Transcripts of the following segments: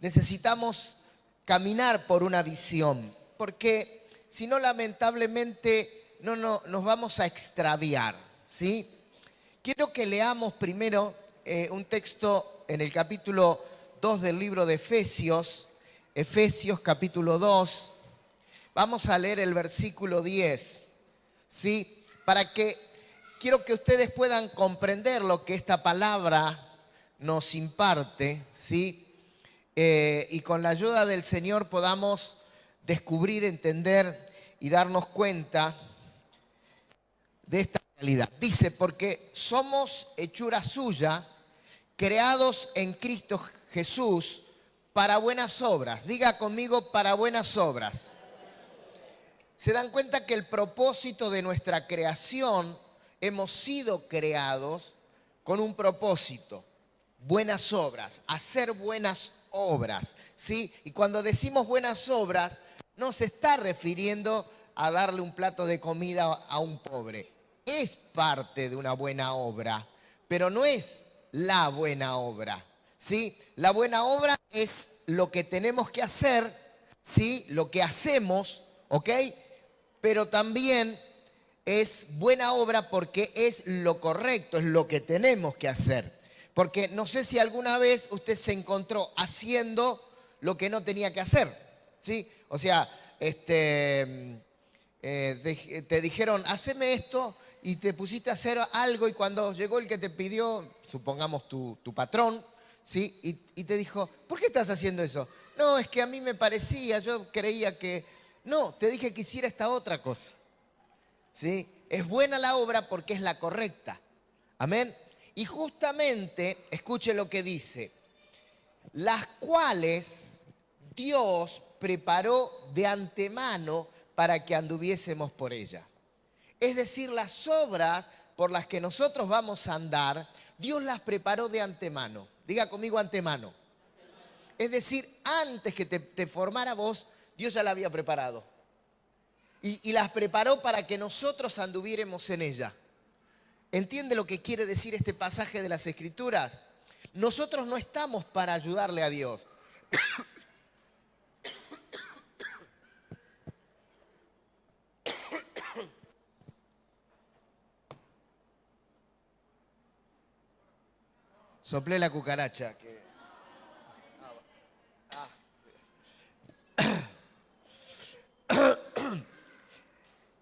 Necesitamos caminar por una visión, porque si no, lamentablemente, nos vamos a extraviar, ¿sí? Quiero que leamos primero un texto en el capítulo 2 del libro de Efesios, Efesios capítulo 2. Vamos a leer el versículo 10, ¿sí? Quiero que ustedes puedan comprender lo que esta palabra nos imparte, ¿sí? Y con la ayuda del Señor podamos descubrir, entender y darnos cuenta de esta realidad. Dice, porque somos hechura suya, creados en Cristo Jesús para buenas obras. Diga conmigo, para buenas obras. ¿Se dan cuenta que el propósito de nuestra creación, hemos sido creados con un propósito? Buenas obras, hacer buenas obras, ¿sí? Y cuando decimos buenas obras, no se está refiriendo a darle un plato de comida a un pobre. Es parte de una buena obra, pero no es la buena obra, ¿sí? La buena obra es lo que tenemos que hacer, ¿sí? Lo que hacemos, ¿ok? Pero también es buena obra porque es lo correcto, es lo que tenemos que hacer. Porque no sé si alguna vez usted se encontró haciendo lo que no tenía que hacer, ¿sí? O sea, te dijeron, haceme esto, y te pusiste a hacer algo, y cuando llegó el que te pidió, supongamos tu patrón, ¿sí? Y te dijo, ¿por qué estás haciendo eso? No, es que a mí me parecía, yo creía que... No, te dije que hiciera esta otra cosa, ¿sí? Es buena la obra porque es la correcta. Amén. Y justamente, escuche lo que dice, las cuales Dios preparó de antemano para que anduviésemos por ellas. Es decir, las obras por las que nosotros vamos a andar, Dios las preparó de antemano. Diga conmigo, antemano. Es decir, antes que te formara vos, Dios ya la había preparado. Y las preparó para que nosotros anduviéramos en ella. ¿Entiende lo que quiere decir este pasaje de las Escrituras? Nosotros no estamos para ayudarle a Dios. Soplé la cucaracha.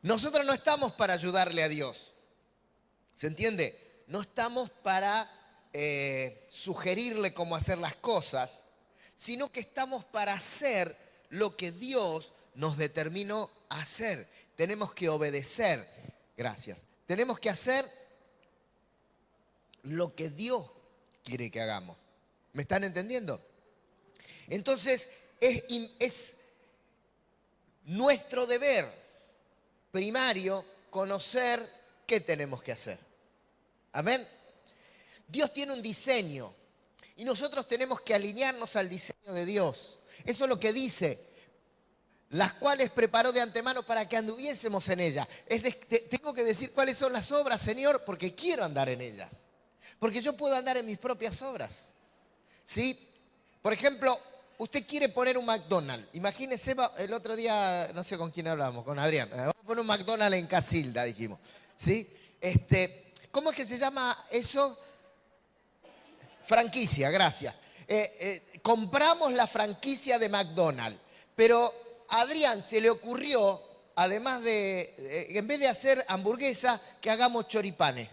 Nosotros no estamos para ayudarle a Dios. ¿Se entiende? No estamos para sugerirle cómo hacer las cosas, sino que estamos para hacer lo que Dios nos determinó hacer. Tenemos que obedecer. Gracias. Tenemos que hacer lo que Dios quiere que hagamos. ¿Me están entendiendo? Entonces, es nuestro deber primario conocer qué tenemos que hacer. Amén. Dios tiene un diseño y nosotros tenemos que alinearnos al diseño de Dios. Eso es lo que dice, las cuales preparó de antemano para que anduviésemos en ellas. Tengo que decir cuáles son las obras, Señor, porque quiero andar en ellas. Porque yo puedo andar en mis propias obras, ¿sí? Por ejemplo, usted quiere poner un McDonald's. Imagínese, el otro día, no sé con quién hablábamos, con Adrián. Vamos a poner un McDonald's en Casilda, dijimos, ¿sí? ¿Cómo es que se llama eso? Franquicia, gracias. Compramos la franquicia de McDonald's, pero a Adrián se le ocurrió, además en vez de hacer hamburguesa, que hagamos choripanes.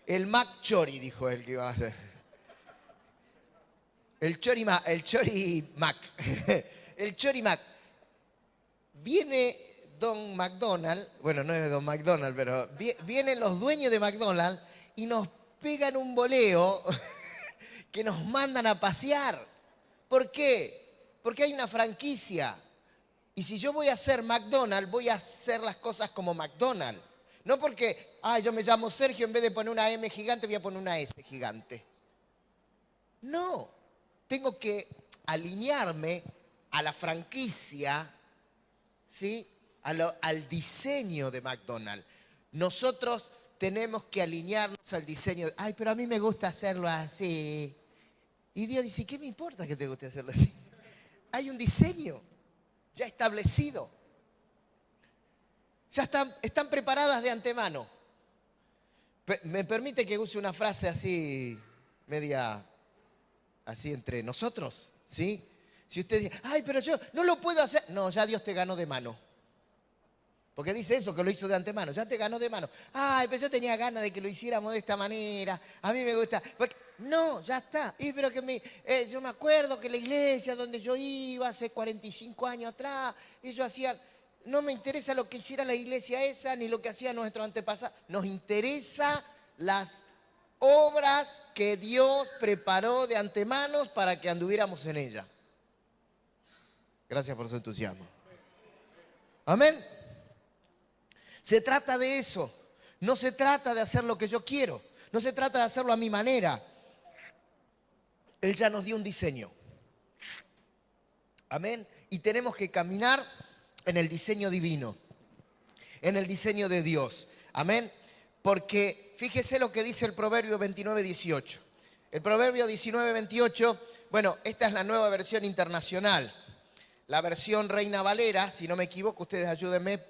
El Mac Chori, dijo él que iba a hacer. El Chori Mac. El Chori Mac. Viene Don McDonald, bueno, no es Don McDonald, pero vienen los dueños de McDonald's y nos pegan un boleo que nos mandan a pasear. ¿Por qué? Porque hay una franquicia. Y si yo voy a hacer McDonald's, voy a hacer las cosas como McDonald's. No porque, yo me llamo Sergio, en vez de poner una M gigante, voy a poner una S gigante. No, tengo que alinearme a la franquicia, ¿sí? Al diseño de McDonald's. Nosotros tenemos que alinearnos al diseño. Pero a mí me gusta hacerlo así. Y Dios dice, ¿qué me importa que te guste hacerlo así? Hay un diseño ya establecido. Ya están preparadas de antemano. ¿Me permite que use una frase así, media, así entre nosotros? ¿Sí? Si usted dice, ay, pero yo no lo puedo hacer. No, ya Dios te ganó de mano. Porque dice eso, que lo hizo de antemano. Ya te ganó de mano. Ay, pero yo tenía ganas de que lo hiciéramos de esta manera. A mí me gusta. No, ya está. Y pero que yo me acuerdo que la iglesia donde yo iba hace 45 años atrás, ellos hacían. No me interesa lo que hiciera la iglesia esa, ni lo que hacía nuestro antepasado. Nos interesa las obras que Dios preparó de antemano para que anduviéramos en ella. Gracias por su entusiasmo. Amén. Se trata de eso. No se trata de hacer lo que yo quiero. No se trata de hacerlo a mi manera. Él ya nos dio un diseño. Amén. Y tenemos que caminar en el diseño divino. En el diseño de Dios. Amén. Porque fíjese lo que dice el Proverbio 29:18. El Proverbio 19:28, bueno, esta es la nueva versión internacional. La versión Reina Valera, si no me equivoco, ustedes ayúdenme,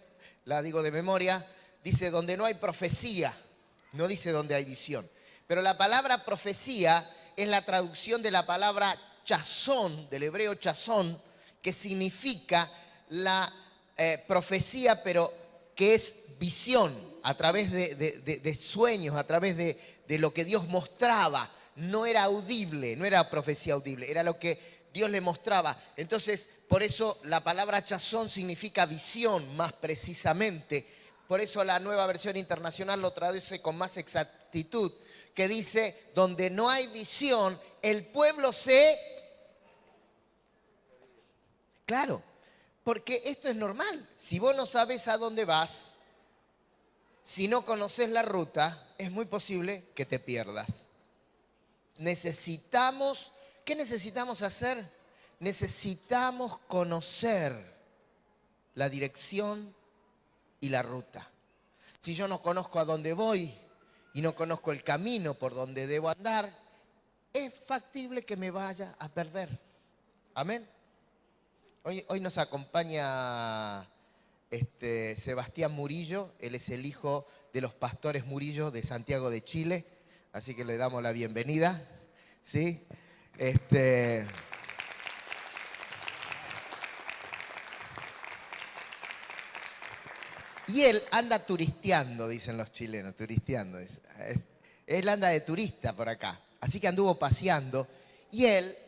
la digo de memoria, dice donde no hay profecía, no dice donde hay visión. Pero la palabra profecía es la traducción de la palabra chazón, del hebreo chazón, que significa la profecía, pero que es visión, a través de sueños, a través de lo que Dios mostraba. No era audible, no era profecía audible, era lo que Dios le mostraba. Entonces, por eso la palabra chazón significa visión, más precisamente. Por eso la nueva versión internacional lo traduce con más exactitud, que dice, donde no hay visión, el pueblo se... Claro, porque esto es normal. Si vos no sabes a dónde vas, si no conoces la ruta, es muy posible que te pierdas. ¿Qué necesitamos hacer? Necesitamos conocer la dirección y la ruta. Si yo no conozco a dónde voy y no conozco el camino por donde debo andar, es factible que me vaya a perder. Amén. Hoy nos acompaña Sebastián Murillo. Él es el hijo de los pastores Murillo de Santiago de Chile. Así que le damos la bienvenida. ¿Sí? Y él anda turisteando, dicen los chilenos, turisteando. Él anda de turista por acá. Así que anduvo paseando. Y él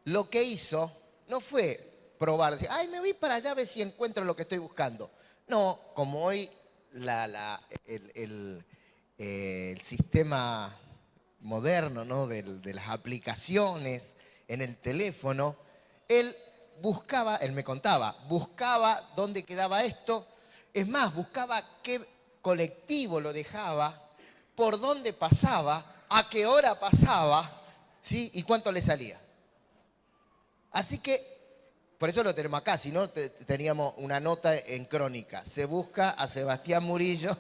lo que hizo no fue probar, decir, ay, me voy para allá a ver si encuentro lo que estoy buscando. No, como hoy el sistema moderno, ¿no? de las aplicaciones en el teléfono, él me contaba, buscaba dónde quedaba esto. Es más, buscaba qué colectivo lo dejaba, por dónde pasaba, a qué hora pasaba, ¿sí? Y cuánto le salía. Así que, por eso lo tenemos acá, si no teníamos una nota en Crónica. Se busca a Sebastián Murillo,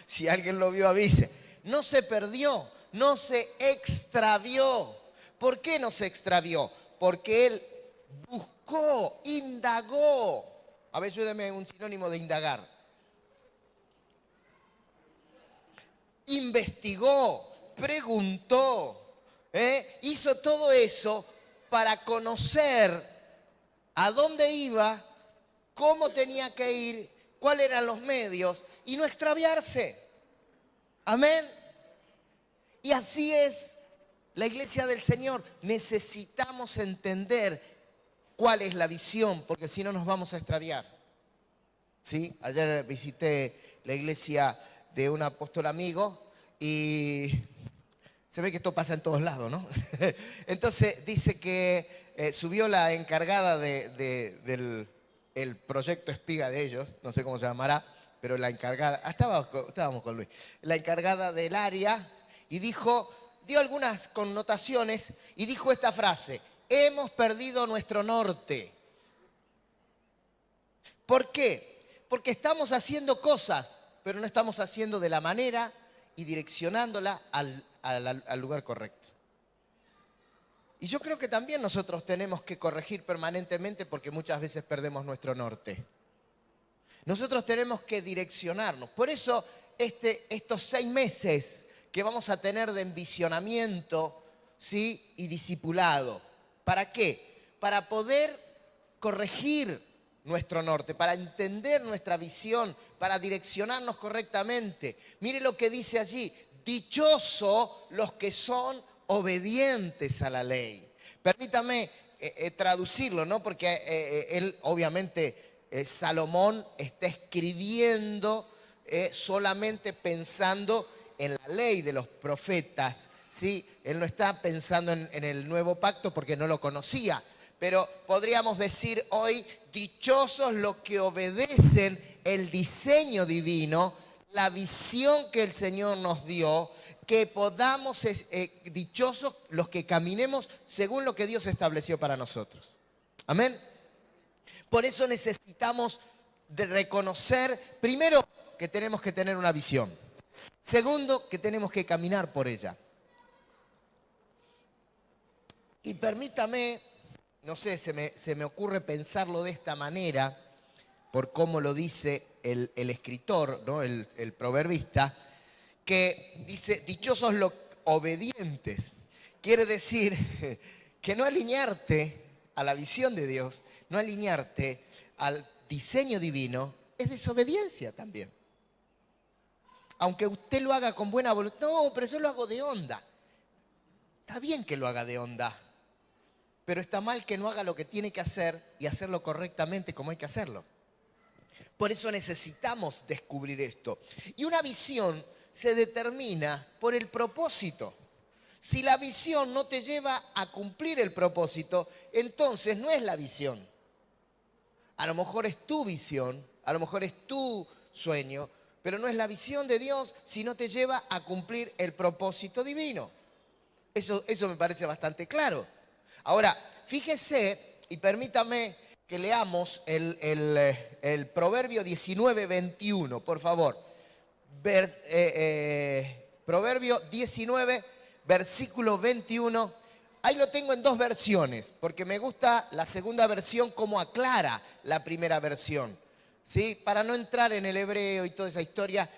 si alguien lo vio avise. No se perdió, no se extravió. ¿Por qué no se extravió? Porque él buscó, indagó. A ver, ayúdame un sinónimo de indagar. Investigó, preguntó, hizo todo eso para conocer a dónde iba, cómo tenía que ir, cuáles eran los medios y no extraviarse. Amén. Y así es la iglesia del Señor. Necesitamos entender cuál es la visión, porque si no nos vamos a extraviar. ¿Sí? Ayer visité la iglesia de un apóstol amigo y se ve que esto pasa en todos lados, ¿no? Entonces dice que subió la encargada del proyecto espiga de ellos, no sé cómo se llamará, pero la encargada, estábamos con Luis, la encargada del área y dio algunas connotaciones y dijo esta frase: hemos perdido nuestro norte. ¿Por qué? Porque estamos haciendo cosas, pero no estamos haciendo de la manera y direccionándola al lugar correcto. Y yo creo que también nosotros tenemos que corregir permanentemente porque muchas veces perdemos nuestro norte. Nosotros tenemos que direccionarnos. Por eso estos 6 meses que vamos a tener de envisionamiento, ¿sí?, y discipulado. ¿Para qué? Para poder corregir nuestro norte, para entender nuestra visión, para direccionarnos correctamente. Mire lo que dice allí: dichosos los que son obedientes a la ley. Permítame traducirlo, ¿no? Porque él, obviamente, Salomón está escribiendo solamente pensando en la ley de los profetas, ¿sí? Él no está pensando en el nuevo pacto porque no lo conocía. Pero podríamos decir hoy, dichosos los que obedecen el diseño divino, la visión que el Señor nos dio, que podamos, dichosos los que caminemos según lo que Dios estableció para nosotros. Amén. Por eso necesitamos de reconocer, primero, que tenemos que tener una visión. Segundo, que tenemos que caminar por ella. Y permítame, no sé, se me ocurre pensarlo de esta manera, por cómo lo dice el escritor, ¿no? el proverbista, que dice, dichosos los obedientes. Quiere decir que no alinearte a la visión de Dios, no alinearte al diseño divino, es desobediencia también. Aunque usted lo haga con buena voluntad, no, pero yo lo hago de onda. Está bien que lo haga de onda, pero está mal que no haga lo que tiene que hacer y hacerlo correctamente como hay que hacerlo. Por eso necesitamos descubrir esto. Y una visión se determina por el propósito. Si la visión no te lleva a cumplir el propósito, entonces no es la visión. A lo mejor es tu visión, a lo mejor es tu sueño, pero no es la visión de Dios si no te lleva a cumplir el propósito divino. Eso me parece bastante claro. Ahora, fíjese y permítame que leamos el Proverbio 19:21, por favor. Proverbio 19, versículo 21. Ahí lo tengo en 2 versiones, porque me gusta la segunda versión como aclara la primera versión, ¿sí? Para no entrar en el hebreo y toda esa historia,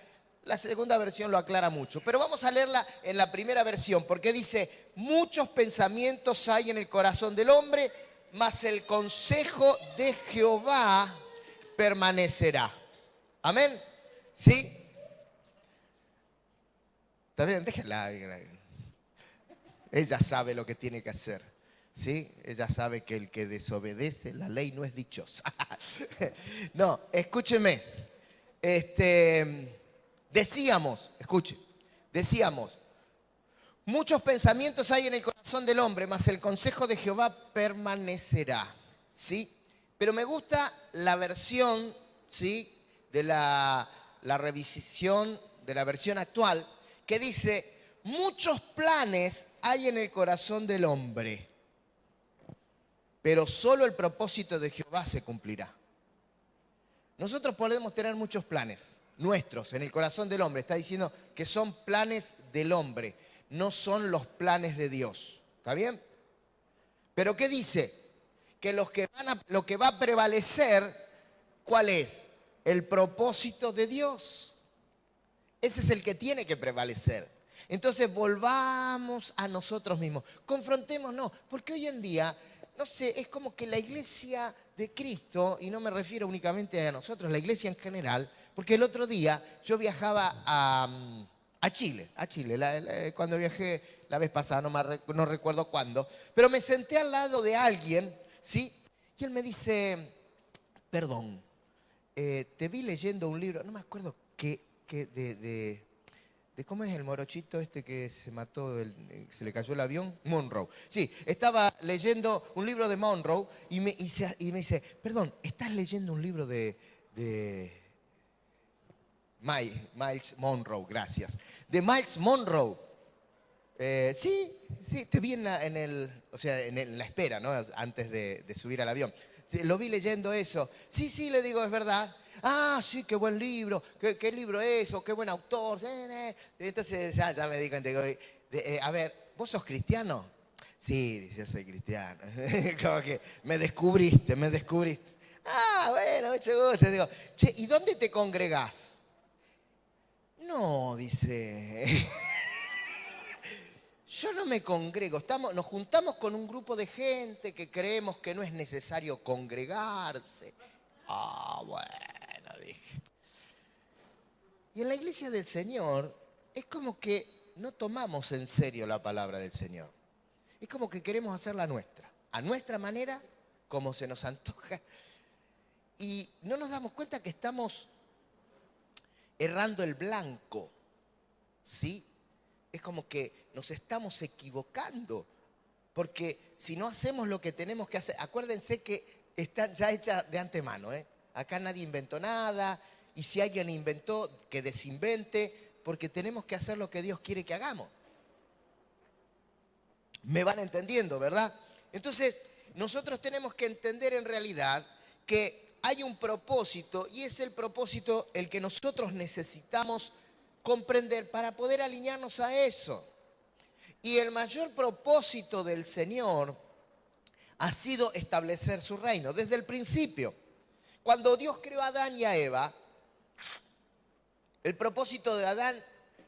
la segunda versión lo aclara mucho. Pero vamos a leerla en la primera versión, porque dice, muchos pensamientos hay en el corazón del hombre, mas el consejo de Jehová permanecerá. Amén. ¿Sí? ¿Está bien? Déjenla. Ella sabe lo que tiene que hacer. ¿Sí? Ella sabe que el que desobedece la ley no es dichosa. No, escúcheme. Decíamos, muchos pensamientos hay en el corazón del hombre, mas el consejo de Jehová permanecerá. ¿Sí? Pero me gusta la versión, ¿sí?, de la revisión de la versión actual, que dice, muchos planes hay en el corazón del hombre, pero solo el propósito de Jehová se cumplirá. Nosotros podemos tener muchos planes nuestros en el corazón del hombre. Está diciendo que son planes del hombre, no son los planes de Dios. ¿Está bien? Pero ¿qué dice? Que lo que va a prevalecer, ¿cuál es? El propósito de Dios. Ese es el que tiene que prevalecer. Entonces volvamos a nosotros mismos, confrontémonos, porque hoy en día, no sé, es como que la iglesia de Cristo, y no me refiero únicamente a nosotros, la iglesia en general, porque el otro día yo viajaba a Chile, cuando viajé la vez pasada, no recuerdo cuándo, pero me senté al lado de alguien, ¿sí? Y él me dice, perdón, te vi leyendo un libro, no me acuerdo de cómo es el morochito este que se mató, se le cayó el avión, Monroe. Sí, estaba leyendo un libro de Monroe y me dice, perdón, ¿estás leyendo un libro de Miles Monroe? Gracias. De Miles Monroe. Sí, te vi en la espera, ¿no? Antes de subir al avión. Lo vi leyendo eso. Sí, le digo, es verdad. Ah, sí, qué buen libro. ¿Qué libro es? O qué buen autor. Entonces ya me di cuenta. A ver, ¿vos sos cristiano? Sí, dice, soy cristiano. Como que me descubriste. Ah, bueno, mucho gusto. Digo, che, ¿y dónde te congregás? No, dice, yo no me congrego. Nos juntamos con un grupo de gente que creemos que no es necesario congregarse. Ah, bueno, dije. Y en la iglesia del Señor es como que no tomamos en serio la palabra del Señor. Es como que queremos hacerla nuestra, a nuestra manera, como se nos antoja. Y no nos damos cuenta que estamos errando el blanco, ¿sí? Es como que nos estamos equivocando, porque si no hacemos lo que tenemos que hacer, acuérdense que están ya hechas de antemano, ¿eh? Acá nadie inventó nada, y si alguien inventó, que desinvente, porque tenemos que hacer lo que Dios quiere que hagamos. Me van entendiendo, ¿verdad? Entonces, nosotros tenemos que entender en realidad que hay un propósito, y es el propósito el que nosotros necesitamos comprender para poder alinearnos a eso. Y el mayor propósito del Señor ha sido establecer su reino desde el principio. Cuando Dios creó a Adán y a Eva, el propósito de Adán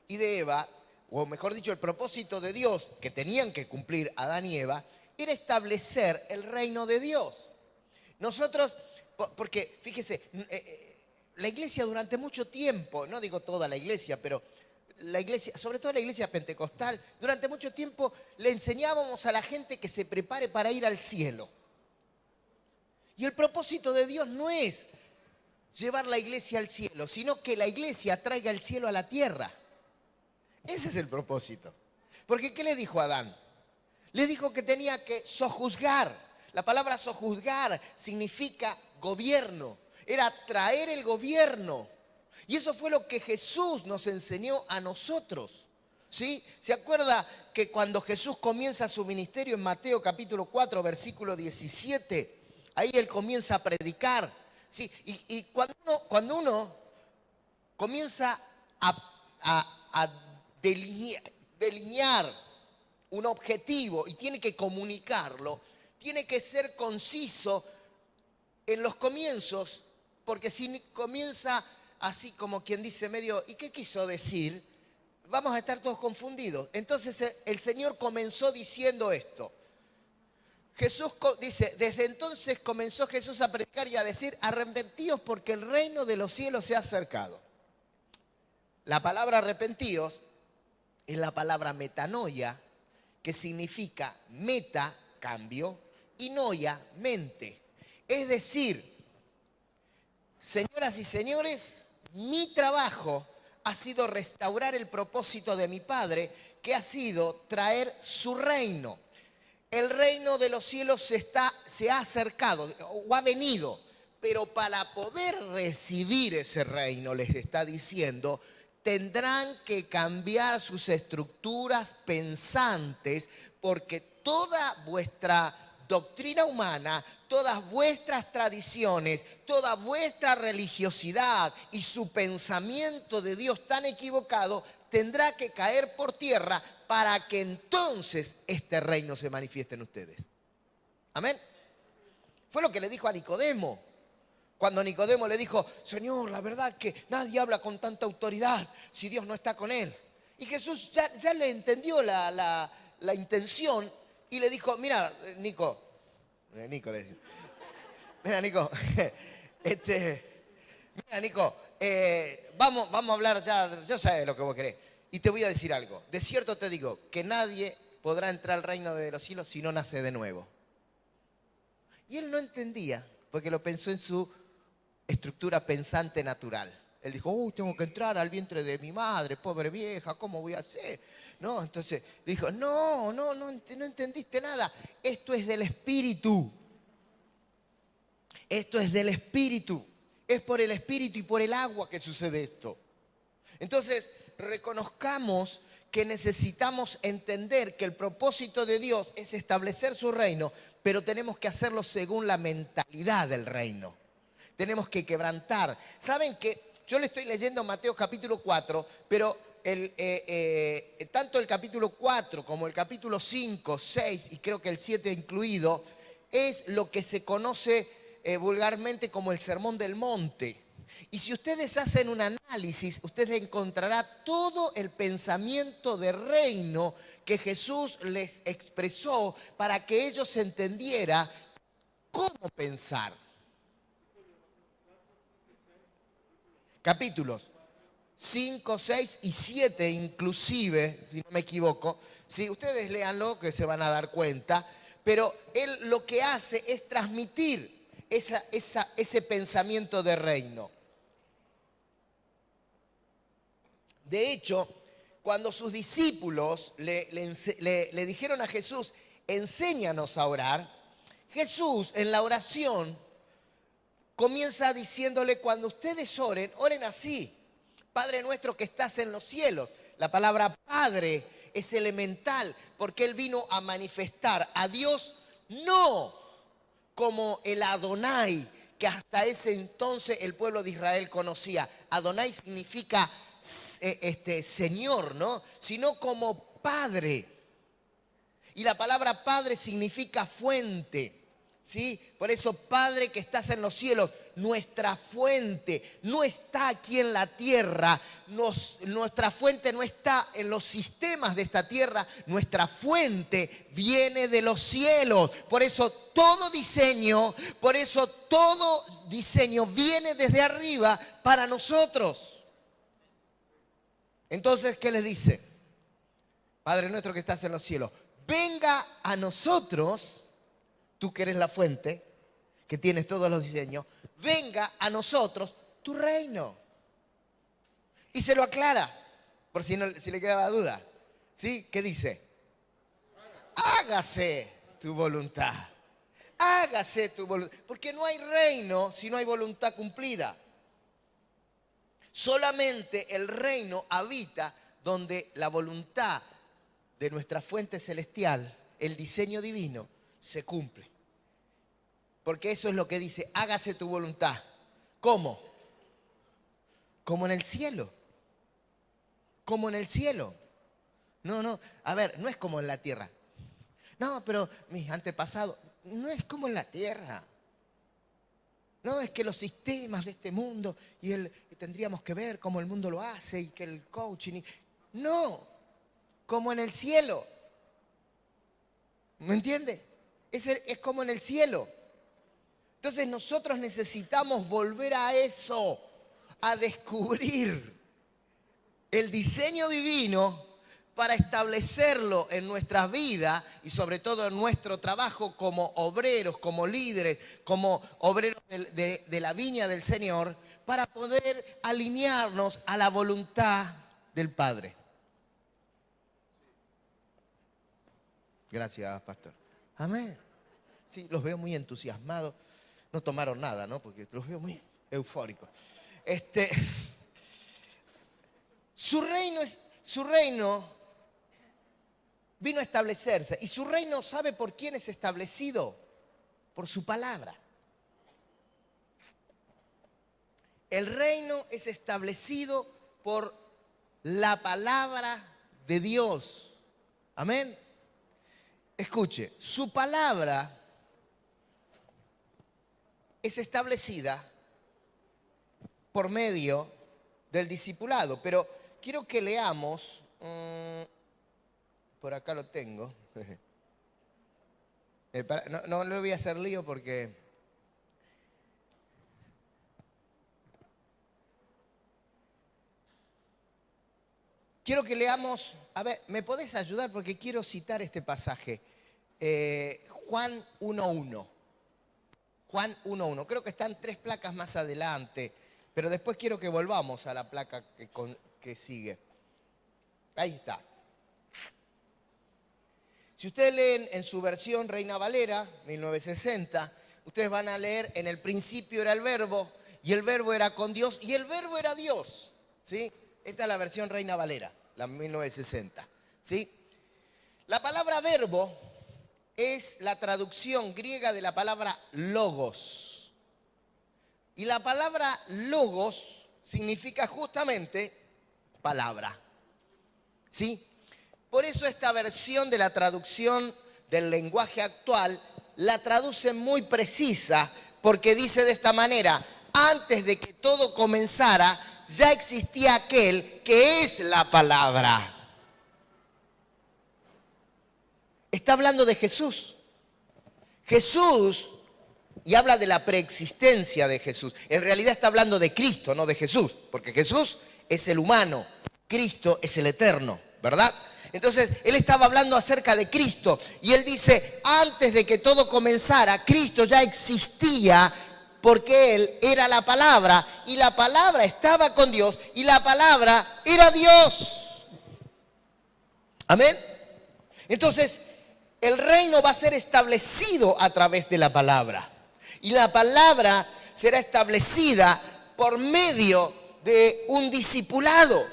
y de Eva, o mejor dicho, el propósito de Dios que tenían que cumplir Adán y Eva, era establecer el reino de Dios. Nosotros, porque fíjese, la iglesia durante mucho tiempo, no digo toda la iglesia, pero la iglesia, sobre todo la iglesia pentecostal, durante mucho tiempo le enseñábamos a la gente que se prepare para ir al cielo. Y el propósito de Dios no es llevar la iglesia al cielo, sino que la iglesia traiga el cielo a la tierra. Ese es el propósito. Porque ¿qué le dijo a Adán? Le dijo que tenía que sojuzgar. La palabra sojuzgar significa gobierno. Era traer el gobierno. Y eso fue lo que Jesús nos enseñó a nosotros. ¿Sí? ¿Se acuerda que cuando Jesús comienza su ministerio en Mateo capítulo 4, versículo 17, ahí Él comienza a predicar? ¿Sí? Y cuando uno comienza a delinear un objetivo y tiene que comunicarlo, tiene que ser conciso en los comienzos, porque si comienza así como quien dice medio, ¿y qué quiso decir? Vamos a estar todos confundidos. Entonces el Señor comenzó diciendo esto. Jesús dice, desde entonces comenzó Jesús a predicar y a decir, arrepentíos porque el reino de los cielos se ha acercado. La palabra arrepentíos es la palabra metanoia, que significa meta, cambio, y noia, mente. Es decir, señoras y señores, mi trabajo ha sido restaurar el propósito de mi Padre, que ha sido traer su reino. El reino de los cielos se ha acercado o ha venido, pero para poder recibir ese reino, les está diciendo, tendrán que cambiar sus estructuras pensantes, porque toda vuestra doctrina humana, todas vuestras tradiciones, toda vuestra religiosidad y su pensamiento de Dios tan equivocado tendrá que caer por tierra para que entonces este reino se manifieste en ustedes. Amén. Fue lo que le dijo a Nicodemo. Cuando Nicodemo le dijo, Señor, la verdad que nadie habla con tanta autoridad si Dios no está con él. Y Jesús ya le entendió la intención y le dijo, mira, Nico le dijo, mira, Nico, mira, Nico, vamos a hablar ya, yo sé lo que vos querés. Y te voy a decir algo. De cierto te digo que nadie podrá entrar al reino de los cielos si no nace de nuevo. Y él no entendía, porque lo pensó en su estructura pensante natural. Él dijo, uy, tengo que entrar al vientre de mi madre, pobre vieja, ¿cómo voy a hacer? No, entonces dijo, no entendiste nada. Esto es del Espíritu. Esto es del Espíritu. Es por el Espíritu y por el agua que sucede esto. Entonces, reconozcamos que necesitamos entender que el propósito de Dios es establecer su reino, pero tenemos que hacerlo según la mentalidad del reino. Tenemos que quebrantar. ¿Saben qué? Yo le estoy leyendo Mateo capítulo 4, pero tanto el capítulo 4 como el capítulo 5, 6 y creo que el 7 incluido, es lo que se conoce vulgarmente como el Sermón del Monte. Y si ustedes hacen un análisis, ustedes encontrarán todo el pensamiento de reino que Jesús les expresó para que ellos entendieran cómo pensar. Capítulos 5, 6 y 7 inclusive, si no me equivoco. Si ustedes léanlo, que se van a dar cuenta. Pero él lo que hace es transmitir ese pensamiento de reino. De hecho, cuando sus discípulos le dijeron a Jesús, enséñanos a orar, Jesús en la oración comienza diciéndole, cuando ustedes oren, oren así. Padre nuestro que estás en los cielos. La palabra Padre es elemental porque Él vino a manifestar a Dios no como el Adonai que hasta ese entonces el pueblo de Israel conocía. Adonai significa Señor, ¿no? Sino como Padre. Y la palabra Padre significa fuente. ¿Sí? Por eso, Padre que estás en los cielos, nuestra fuente no está aquí en la tierra, nuestra fuente no está en los sistemas de esta tierra, nuestra fuente viene de los cielos. Por eso todo diseño viene desde arriba para nosotros. Entonces, ¿qué les dice? Padre nuestro que estás en los cielos, venga a nosotros. Tú que eres la fuente, que tienes todos los diseños, venga a nosotros tu reino. Y se lo aclara, por si le quedaba duda. ¿Sí? ¿Qué dice? Hágase tu voluntad. Hágase tu voluntad. Porque no hay reino si no hay voluntad cumplida. Solamente el reino habita donde la voluntad de nuestra fuente celestial, el diseño divino, se cumple. Porque eso es lo que dice, hágase tu voluntad. ¿Cómo? Como en el cielo. Como en el cielo. No, a ver, no es como en la tierra. No, pero mis antepasados, no es como en la tierra. No, es que los sistemas de este mundo y tendríamos que ver cómo el mundo lo hace y que el coaching. No, como en el cielo. ¿Me entiende? Es como en el cielo. Entonces nosotros necesitamos volver a eso, a descubrir el diseño divino para establecerlo en nuestras vidas y sobre todo en nuestro trabajo como obreros, como líderes, como obreros de la viña del Señor, para poder alinearnos a la voluntad del Padre. Gracias, pastor. Amén. Sí, los veo muy entusiasmados. No tomaron nada, ¿no? Porque los veo muy eufóricos. Su reino vino a establecerse. Y su reino, ¿sabe por quién es establecido? Por su palabra. El reino es establecido por la palabra de Dios. Amén. Escuche, su palabra es establecida por medio del discipulado. Pero quiero que leamos, por acá lo tengo. No le voy a hacer lío porque quiero que leamos, a ver, ¿me podés ayudar? Porque quiero citar este pasaje. Juan 1:1. Juan 1:1. Creo que están 3 placas más adelante, pero después quiero que volvamos a la placa que sigue. Ahí está. Si ustedes leen en su versión Reina Valera, 1960, ustedes van a leer, en el principio era el verbo, y el verbo era con Dios, y el verbo era Dios. ¿Sí? Esta es la versión Reina Valera, la 1960. ¿Sí? La palabra verbo es la traducción griega de la palabra logos. Y la palabra logos significa justamente palabra. ¿sí? Por eso esta versión de la traducción del lenguaje actual la traduce muy precisa, porque dice de esta manera: antes de que todo comenzara, ya existía aquel que es la palabra. Está hablando de Jesús. Jesús, y habla de la preexistencia de Jesús. En realidad está hablando de Cristo, no de Jesús, porque Jesús es el humano, Cristo es el eterno, ¿verdad? Entonces, él estaba hablando acerca de Cristo y él dice, antes de que todo comenzara, Cristo ya existía porque él era la palabra y la palabra estaba con Dios y la palabra era Dios. Amén. Entonces, el reino va a ser establecido a través de la palabra. Y la palabra será establecida por medio de un discipulado.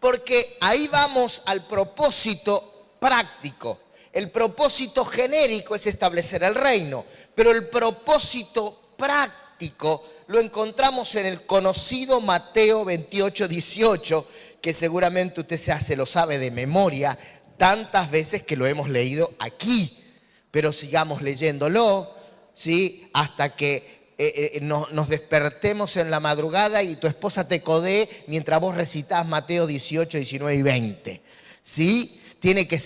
Porque ahí vamos al propósito práctico. El propósito genérico es establecer el reino. Pero el propósito práctico lo encontramos en el conocido Mateo 28:18, que seguramente usted se lo sabe de memoria, tantas veces que lo hemos leído aquí. Pero sigamos leyéndolo, ¿sí? Hasta que nos despertemos en la madrugada y tu esposa te codee mientras vos recitás Mateo 18, 19 y 20. ¿Sí? Tiene que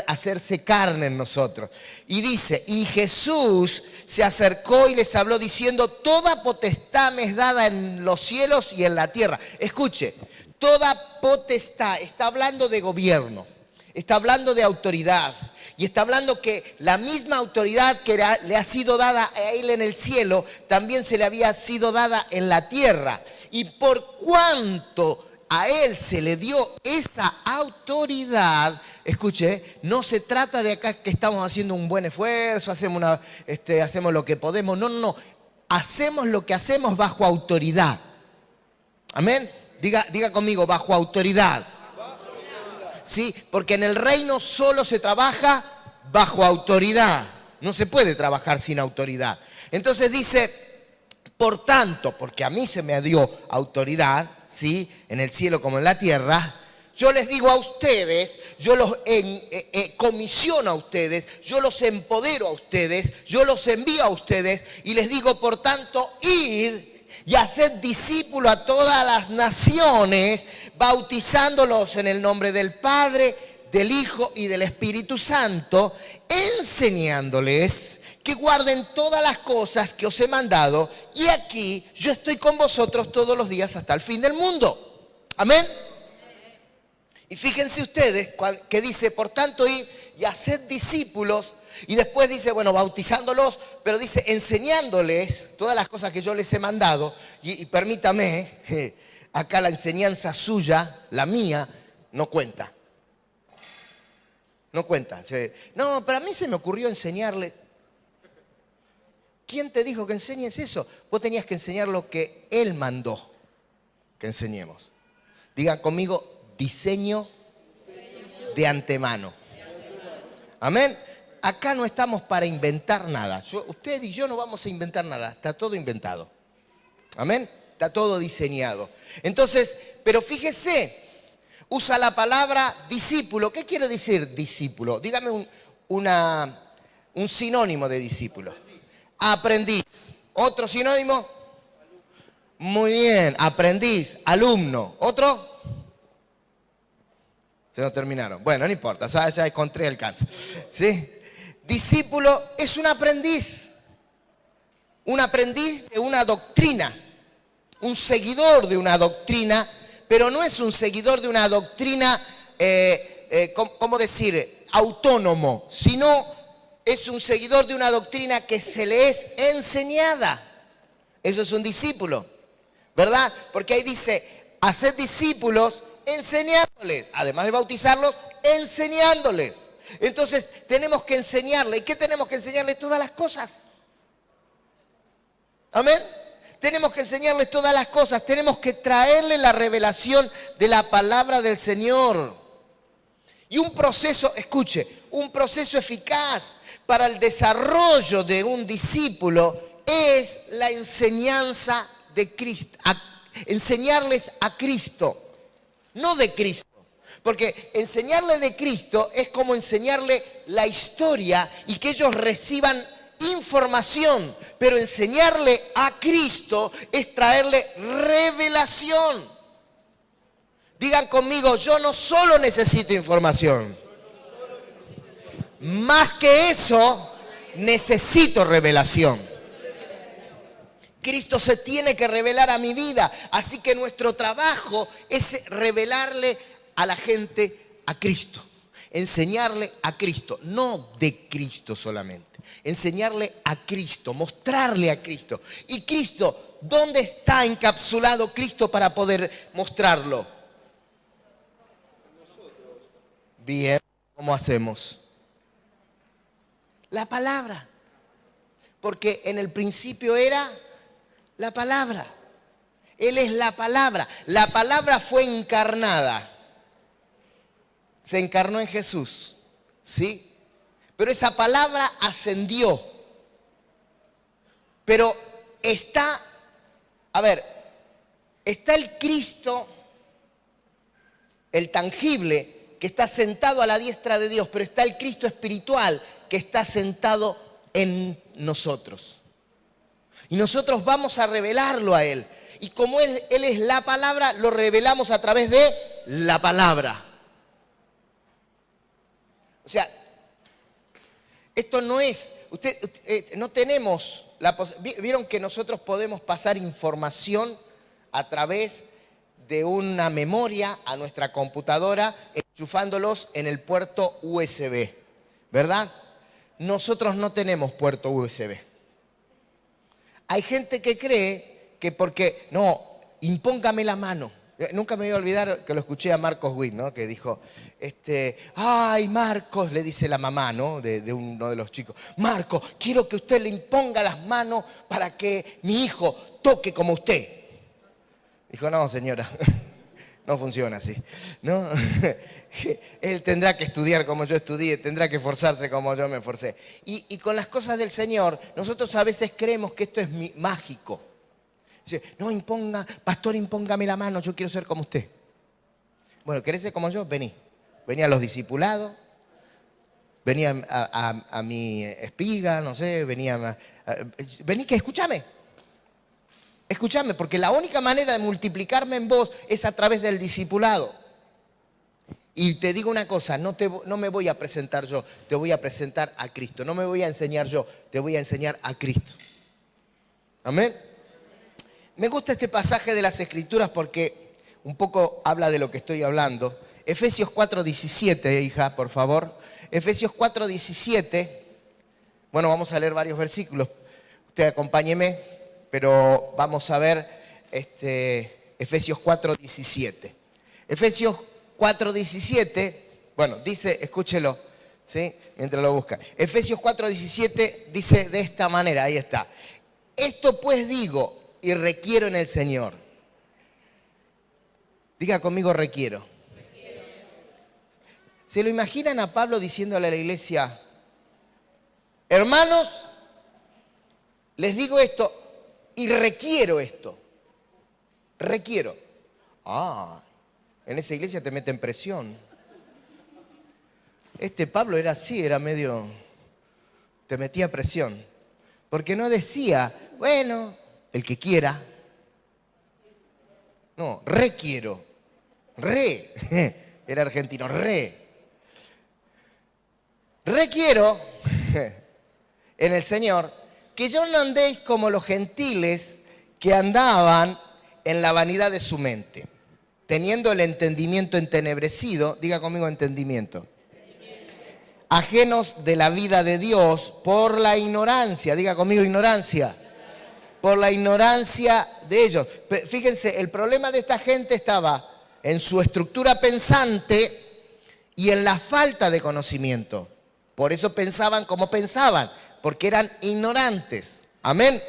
hacerse carne en nosotros. Y dice, y Jesús se acercó y les habló diciendo, toda potestad me es dada en los cielos y en la tierra. Escuche, toda potestad, está hablando de gobierno, está hablando de autoridad. Y está hablando que la misma autoridad que le ha sido dada a él en el cielo, también se le había sido dada en la tierra. Y por cuanto a él se le dio esa autoridad, escuche, no se trata de acá que estamos haciendo un buen esfuerzo, hacemos lo que podemos. No. Hacemos lo que hacemos bajo autoridad. Amén. Diga conmigo, bajo autoridad. ¿Sí? Porque en el reino solo se trabaja bajo autoridad. No se puede trabajar sin autoridad. Entonces dice, por tanto, porque a mí se me dio autoridad, ¿sí? En el cielo como en la tierra, yo les digo a ustedes, yo los comisiono a ustedes, yo los empodero a ustedes, yo los envío a ustedes y les digo, por tanto, id y haced discípulos a todas las naciones, bautizándolos en el nombre del Padre, del Hijo y del Espíritu Santo, enseñándoles que guarden todas las cosas que os he mandado, y aquí yo estoy con vosotros todos los días hasta el fin del mundo. Amén. Y fíjense ustedes que dice, por tanto, id y haced discípulos. Y después dice, bueno, bautizándolos, pero dice enseñándoles todas las cosas que yo les he mandado. Y permítame, acá la enseñanza suya, la mía, no cuenta. No cuenta. No, pero a mí se me ocurrió enseñarles. ¿Quién te dijo que enseñes eso? Vos tenías que enseñar lo que Él mandó que enseñemos. Digan conmigo, diseño de antemano. Amén. Acá no estamos para inventar nada. Usted y yo no vamos a inventar nada. Está todo inventado. Amén. Está todo diseñado. Entonces, pero fíjese, usa la palabra discípulo. ¿Qué quiere decir discípulo? Dígame un sinónimo de discípulo. Aprendiz. ¿Otro sinónimo? Muy bien. Aprendiz, alumno. ¿Otro? Se nos terminaron. Bueno, no importa. Ya encontré el alcance. ¿Sí? Discípulo es un aprendiz de una doctrina, un seguidor de una doctrina, pero no es un seguidor de una doctrina, ¿cómo decir?, autónomo, sino es un seguidor de una doctrina que se le es enseñada. Eso es un discípulo, ¿verdad? Porque ahí dice, haced discípulos enseñándoles, además de bautizarlos, enseñándoles. Entonces tenemos que enseñarle. ¿Y qué tenemos que enseñarle? Todas las cosas. Amén. Tenemos que enseñarles todas las cosas. Tenemos que traerle la revelación de la palabra del Señor. Y un proceso, escuche, un proceso eficaz para el desarrollo de un discípulo es la enseñanza de Cristo. Enseñarles a Cristo, no de Cristo. Porque enseñarle de Cristo es como enseñarle la historia y que ellos reciban información. Pero enseñarle a Cristo es traerle revelación. Digan conmigo, yo no solo necesito información. Más que eso, necesito revelación. Cristo se tiene que revelar a mi vida. Así que nuestro trabajo es revelarle a la gente a Cristo. Enseñarle a Cristo, no de Cristo solamente. Enseñarle a Cristo, mostrarle a Cristo. Y Cristo, ¿dónde está encapsulado Cristo para poder mostrarlo? Bien, ¿cómo hacemos? La palabra. Porque en el principio era la palabra. Él es la palabra. La palabra fue encarnada. Se encarnó en Jesús. ¿Sí? Pero esa palabra ascendió. Pero está el Cristo, el tangible, que está sentado a la diestra de Dios, pero está el Cristo espiritual que está sentado en nosotros. Y nosotros vamos a revelarlo a Él. Y como Él es la palabra, lo revelamos a través de la palabra. O sea, esto no es, no tenemos la posibilidad. Vieron que nosotros podemos pasar información a través de una memoria a nuestra computadora, enchufándolos en el puerto USB, ¿verdad? Nosotros no tenemos puerto USB. Hay gente que cree que porque, no, impóngame la mano. Nunca me voy a olvidar que lo escuché a Marcos Witt, ¿no? Que dijo, ay, Marcos, le dice la mamá, ¿no? De uno de los chicos. Marcos, quiero que usted le imponga las manos para que mi hijo toque como usted. Dijo, no, señora, no funciona así, ¿no? Él tendrá que estudiar como yo estudié, tendrá que esforzarse como yo me esforcé. Y con las cosas del Señor, nosotros a veces creemos que esto es mágico. Dice, no, pastor, impóngame la mano, yo quiero ser como usted. Bueno, ¿querés ser como yo? Vení. Vení a los discipulados, vení a mi espiga, no sé, vení que escúchame. Escúchame, porque la única manera de multiplicarme en vos es a través del discipulado. Y te digo una cosa, no me voy a presentar yo, te voy a presentar a Cristo. No me voy a enseñar yo, te voy a enseñar a Cristo. Amén. Me gusta este pasaje de las Escrituras porque un poco habla de lo que estoy hablando. Efesios 4:17, hija, por favor. Efesios 4:17. Bueno, vamos a leer varios versículos. Usted acompáñeme, pero vamos a ver Efesios 4:17. Efesios 4:17, bueno, dice, escúchelo, ¿sí? Mientras lo buscan. Efesios 4:17 dice de esta manera, ahí está. Esto pues digo y requiero en el Señor. Diga conmigo, requiero. ¿Se lo imaginan a Pablo diciéndole a la iglesia, hermanos, les digo esto y requiero esto? Requiero. En esa iglesia te meten presión. Pablo era así, era medio, te metía presión. Porque no decía, bueno, el que quiera. No, requiero. Era argentino, requiero en el Señor que yo no andéis como los gentiles que andaban en la vanidad de su mente, teniendo el entendimiento entenebrecido, diga conmigo entendimiento, ajenos de la vida de Dios por la ignorancia, diga conmigo ignorancia, por la ignorancia de ellos. Fíjense, el problema de esta gente estaba en su estructura pensante y en la falta de conocimiento. Por eso pensaban como pensaban, porque eran ignorantes. Amén.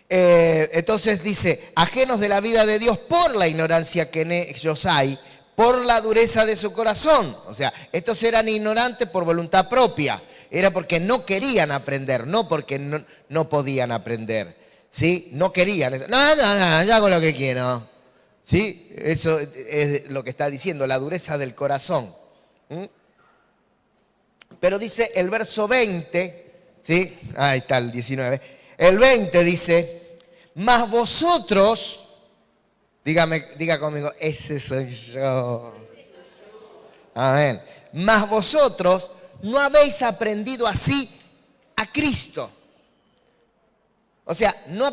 Entonces dice, ajenos de la vida de Dios por la ignorancia que en ellos hay, por la dureza de su corazón. O sea, estos eran ignorantes por voluntad propia. Era porque no querían aprender, no porque no podían aprender. ¿Sí? No querían. No, yo hago lo que quiero. ¿Sí? Eso es lo que está diciendo, la dureza del corazón. ¿Mm? Pero dice el verso 20, ¿sí? Ahí está el 19. El 20 dice, mas vosotros, diga conmigo, ese soy yo. Amén. Mas vosotros no habéis aprendido así a Cristo. O sea, no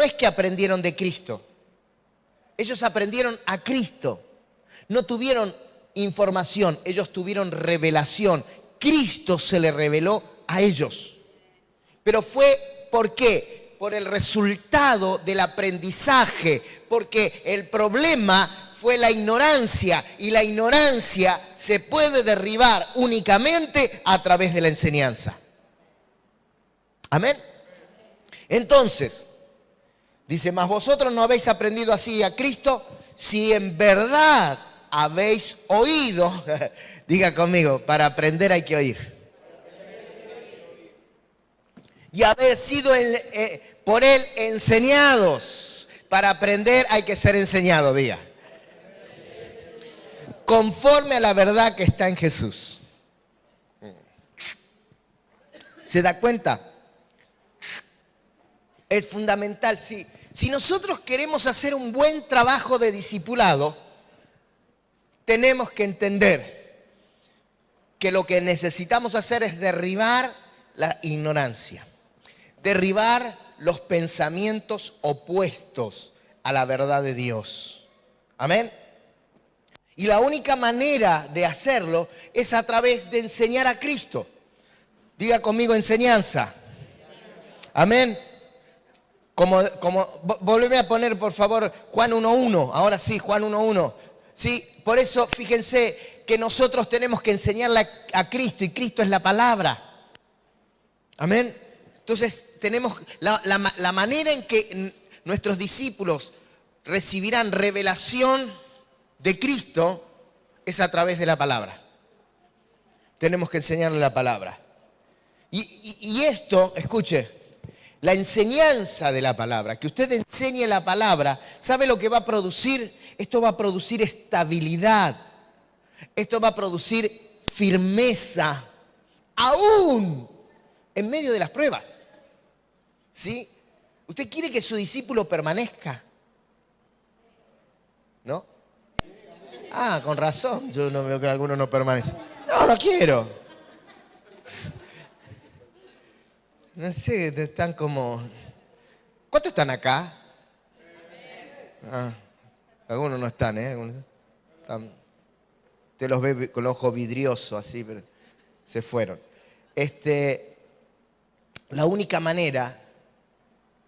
es que aprendieron de Cristo. Ellos aprendieron a Cristo. No tuvieron información, ellos tuvieron revelación. Cristo se le reveló a ellos. Pero fue, ¿por qué? Por el resultado del aprendizaje. Porque el problema fue la ignorancia. Y la ignorancia se puede derribar únicamente a través de la enseñanza. Amén. Entonces, dice, mas vosotros no habéis aprendido así a Cristo, si en verdad habéis oído. Diga conmigo, para aprender hay que oír. Y haber sido por Él enseñados. Para aprender hay que ser enseñado, diga. Conforme a la verdad que está en Jesús. ¿Se da cuenta? Es fundamental, sí. Si nosotros queremos hacer un buen trabajo de discipulado, tenemos que entender que lo que necesitamos hacer es derribar la ignorancia, derribar los pensamientos opuestos a la verdad de Dios. Amén. Y la única manera de hacerlo es a través de enseñar a Cristo. Diga conmigo, enseñanza. Amén. Volveme a poner, por favor, Juan 1.1. Ahora sí, Juan 1.1. Sí, por eso, fíjense que nosotros tenemos que enseñarle a Cristo, y Cristo es la palabra. Amén. Entonces, tenemos la manera en que nuestros discípulos recibirán revelación de Cristo es a través de la palabra. Tenemos que enseñarle la palabra. Y esto, escuche, la enseñanza de la palabra, que usted enseñe la palabra, ¿sabe lo que va a producir? Esto va a producir estabilidad. Esto va a producir firmeza, aún en medio de las pruebas. ¿Sí? ¿Usted quiere que su discípulo permanezca? ¿No? Ah, con razón, yo no veo que alguno no permanece. No quiero. No sé, están como... ¿Cuántos están acá? Ah, algunos no están, ¿eh? Usted los ve con el ojo vidrioso así, pero se fueron. La única manera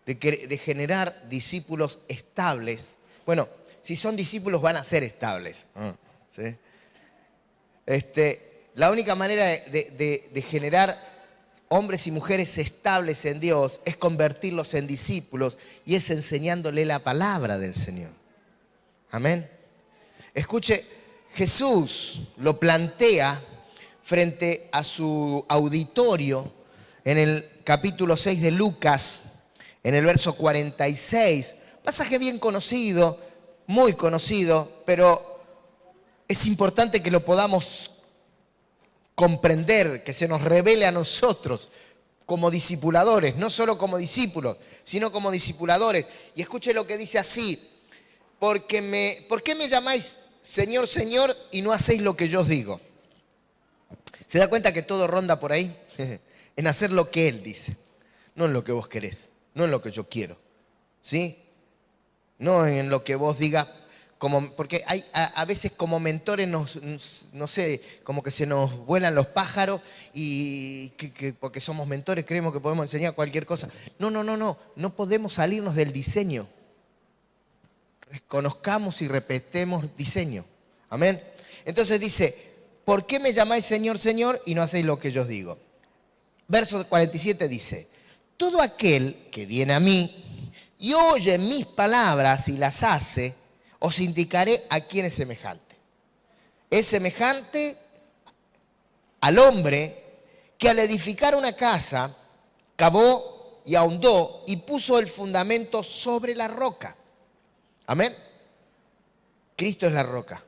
de generar discípulos estables, bueno, si son discípulos van a ser estables. ¿Sí? La única manera de generar hombres y mujeres estables en Dios es convertirlos en discípulos y es enseñándole la palabra del Señor. Amén. Escuche, Jesús lo plantea frente a su auditorio en el capítulo 6 de Lucas, en el verso 46. Pasaje bien conocido, muy conocido, pero es importante que lo podamos comprender, que se nos revele a nosotros como discipuladores, no solo como discípulos, sino como discipuladores. Y escuche lo que dice así, ¿por qué me llamáis Señor, Señor y no hacéis lo que yo os digo? ¿Se da cuenta que todo ronda por ahí? En hacer lo que Él dice, no en lo que vos querés, no en lo que yo quiero, ¿sí? No en lo que vos digas. Porque hay a veces como mentores, no sé, como que se nos vuelan los pájaros y porque somos mentores creemos que podemos enseñar cualquier cosa. No podemos salirnos del diseño. Reconozcamos y respetemos diseño. Amén. Entonces dice, ¿por qué me llamáis Señor, Señor y no hacéis lo que yo os digo? Verso 47 dice, todo aquel que viene a mí y oye mis palabras y las hace, os indicaré a quién es semejante. Es semejante al hombre que al edificar una casa, cavó y ahondó y puso el fundamento sobre la roca. Amén. Cristo es la roca.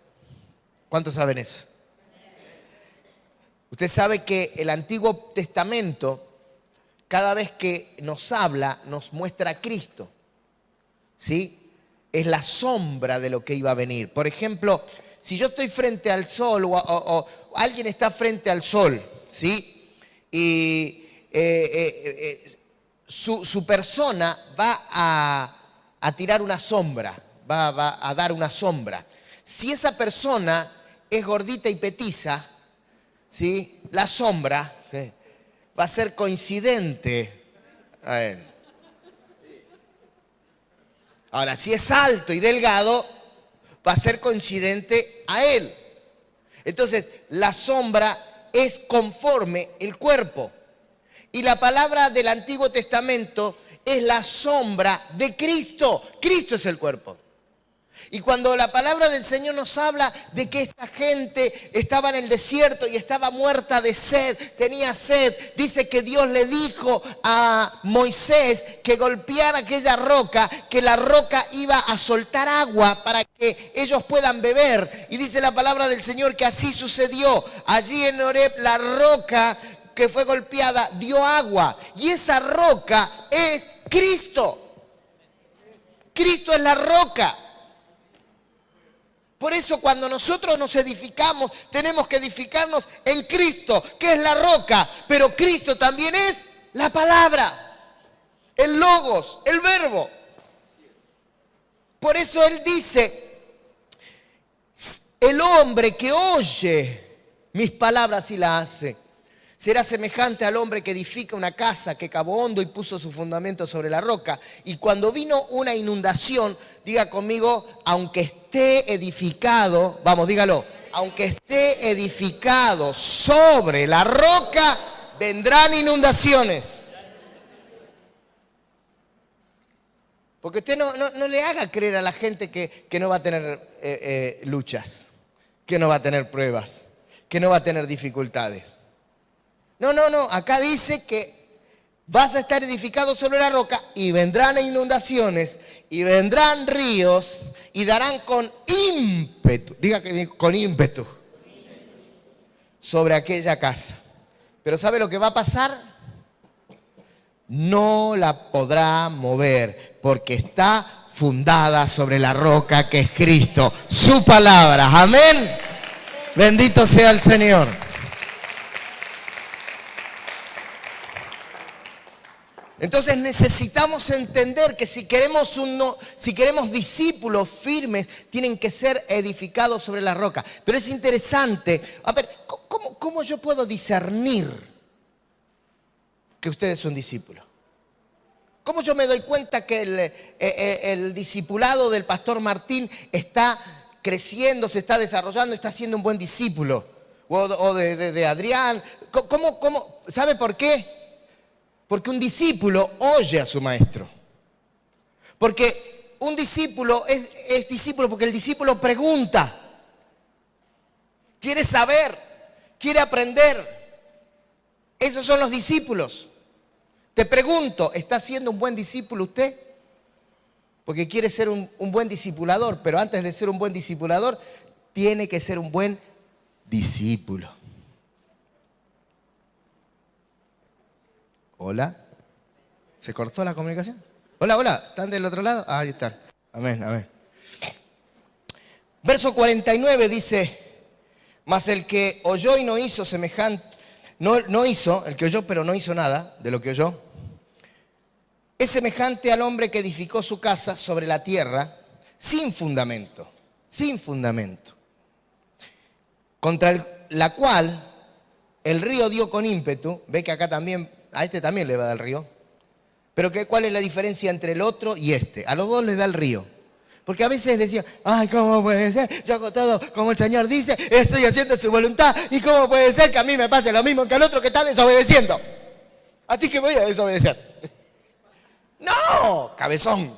¿Cuántos saben eso? Usted sabe que el Antiguo Testamento, cada vez que nos habla, nos muestra a Cristo. ¿Sí? Es la sombra de lo que iba a venir. Por ejemplo, si yo estoy frente al sol o alguien está frente al sol, ¿sí? Y su persona va a tirar una sombra, va a dar una sombra. Si esa persona es gordita y petiza, ¿sí? La sombra va a ser coincidente a él. Ahora, si es alto y delgado, va a ser coincidente a él. Entonces, la sombra es conforme el cuerpo. Y la palabra del Antiguo Testamento es la sombra de Cristo. Cristo es el cuerpo. Y cuando la palabra del Señor nos habla de que esta gente estaba en el desierto y estaba muerta de sed, tenía sed, dice que Dios le dijo a Moisés que golpeara aquella roca, que la roca iba a soltar agua para que ellos puedan beber. Y dice la palabra del Señor que así sucedió. Allí en Horeb la roca que fue golpeada dio agua. Y esa roca es Cristo. Cristo es la roca. Por eso cuando nosotros nos edificamos, tenemos que edificarnos en Cristo, que es la roca. Pero Cristo también es la palabra, el logos, el verbo. Por eso Él dice, el hombre que oye mis palabras y las hace, será semejante al hombre que edifica una casa, que cavó hondo y puso su fundamento sobre la roca. Y cuando vino una inundación, diga conmigo, aunque esté edificado, vamos, dígalo, aunque esté edificado sobre la roca, vendrán inundaciones. Porque usted no le haga creer a la gente que no va a tener luchas, que no va a tener pruebas, que no va a tener dificultades. No, acá dice que vas a estar edificado sobre la roca y vendrán inundaciones y vendrán ríos y darán con ímpetu, diga que con ímpetu, sobre aquella casa. Pero ¿sabe lo que va a pasar? No la podrá mover porque está fundada sobre la roca que es Cristo, su palabra. Amén. Bendito sea el Señor. Entonces necesitamos entender que si queremos discípulos firmes, tienen que ser edificados sobre la roca. Pero es interesante, a ver, ¿cómo yo puedo discernir que usted es un discípulo? ¿Cómo yo me doy cuenta que el discipulado del pastor Martín está creciendo, se está desarrollando, está siendo un buen discípulo? O de Adrián. ¿Cómo? ¿Sabe por qué? Porque un discípulo oye a su maestro. Porque un discípulo es discípulo porque el discípulo pregunta. Quiere saber, quiere aprender. Esos son los discípulos. Te pregunto, ¿está siendo un buen discípulo usted? Porque quiere ser un buen discipulador, pero antes de ser un buen discipulador, tiene que ser un buen discípulo. Hola. ¿Se cortó la comunicación? Hola. ¿Están del otro lado? Ahí están. Amén. Verso 49 dice, mas el que oyó y no hizo semejante, no hizo, el que oyó pero no hizo nada de lo que oyó, es semejante al hombre que edificó su casa sobre la tierra sin fundamento, contra la cual el río dio con ímpetu. Ve que acá también, a este también le va a dar el río. Pero ¿cuál es la diferencia entre el otro y este? A los dos les da el río. Porque a veces decían, ay, ¿cómo puede ser? Yo hago todo como el Señor dice, estoy haciendo su voluntad. ¿Y cómo puede ser que a mí me pase lo mismo que al otro que está desobedeciendo? Así que voy a desobedecer. No, cabezón.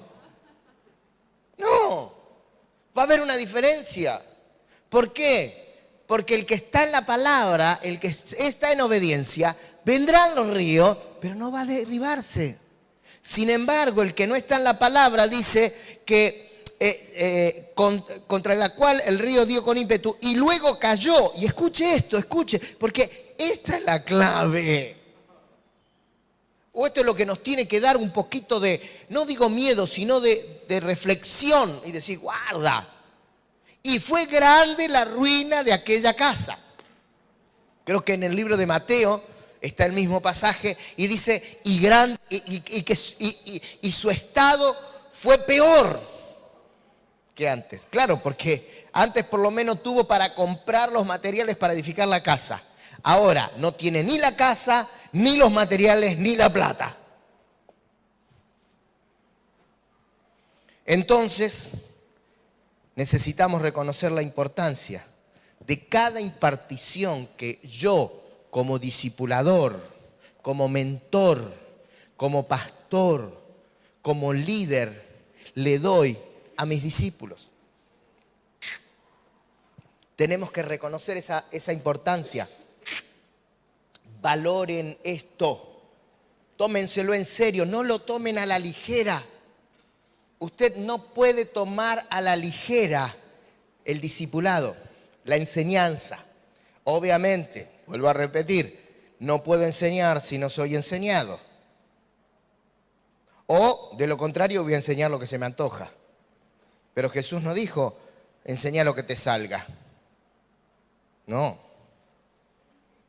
No. Va a haber una diferencia. ¿Por qué? Porque el que está en la palabra, el que está en obediencia, vendrán los ríos, pero no va a derribarse. Sin embargo, el que no está en la palabra dice que contra la cual el río dio con ímpetu y luego cayó. Y escuche esto, escuche, porque esta es la clave. O esto es lo que nos tiene que dar un poquito de, no digo miedo, sino de reflexión y decir, guarda. Y fue grande la ruina de aquella casa. Creo que en el libro de Mateo está el mismo pasaje y dice, y su estado fue peor que antes. Claro, porque antes por lo menos tuvo para comprar los materiales para edificar la casa. Ahora no tiene ni la casa, ni los materiales, ni la plata. Entonces, necesitamos reconocer la importancia de cada impartición que yo, como discipulador, como mentor, como pastor, como líder, le doy a mis discípulos. Tenemos que reconocer esa importancia. Valoren esto. Tómenselo en serio, no lo tomen a la ligera. Usted no puede tomar a la ligera el discipulado, la enseñanza. Obviamente, vuelvo a repetir, no puedo enseñar si no soy enseñado. O, de lo contrario, voy a enseñar lo que se me antoja. Pero Jesús no dijo, enseña lo que te salga. No.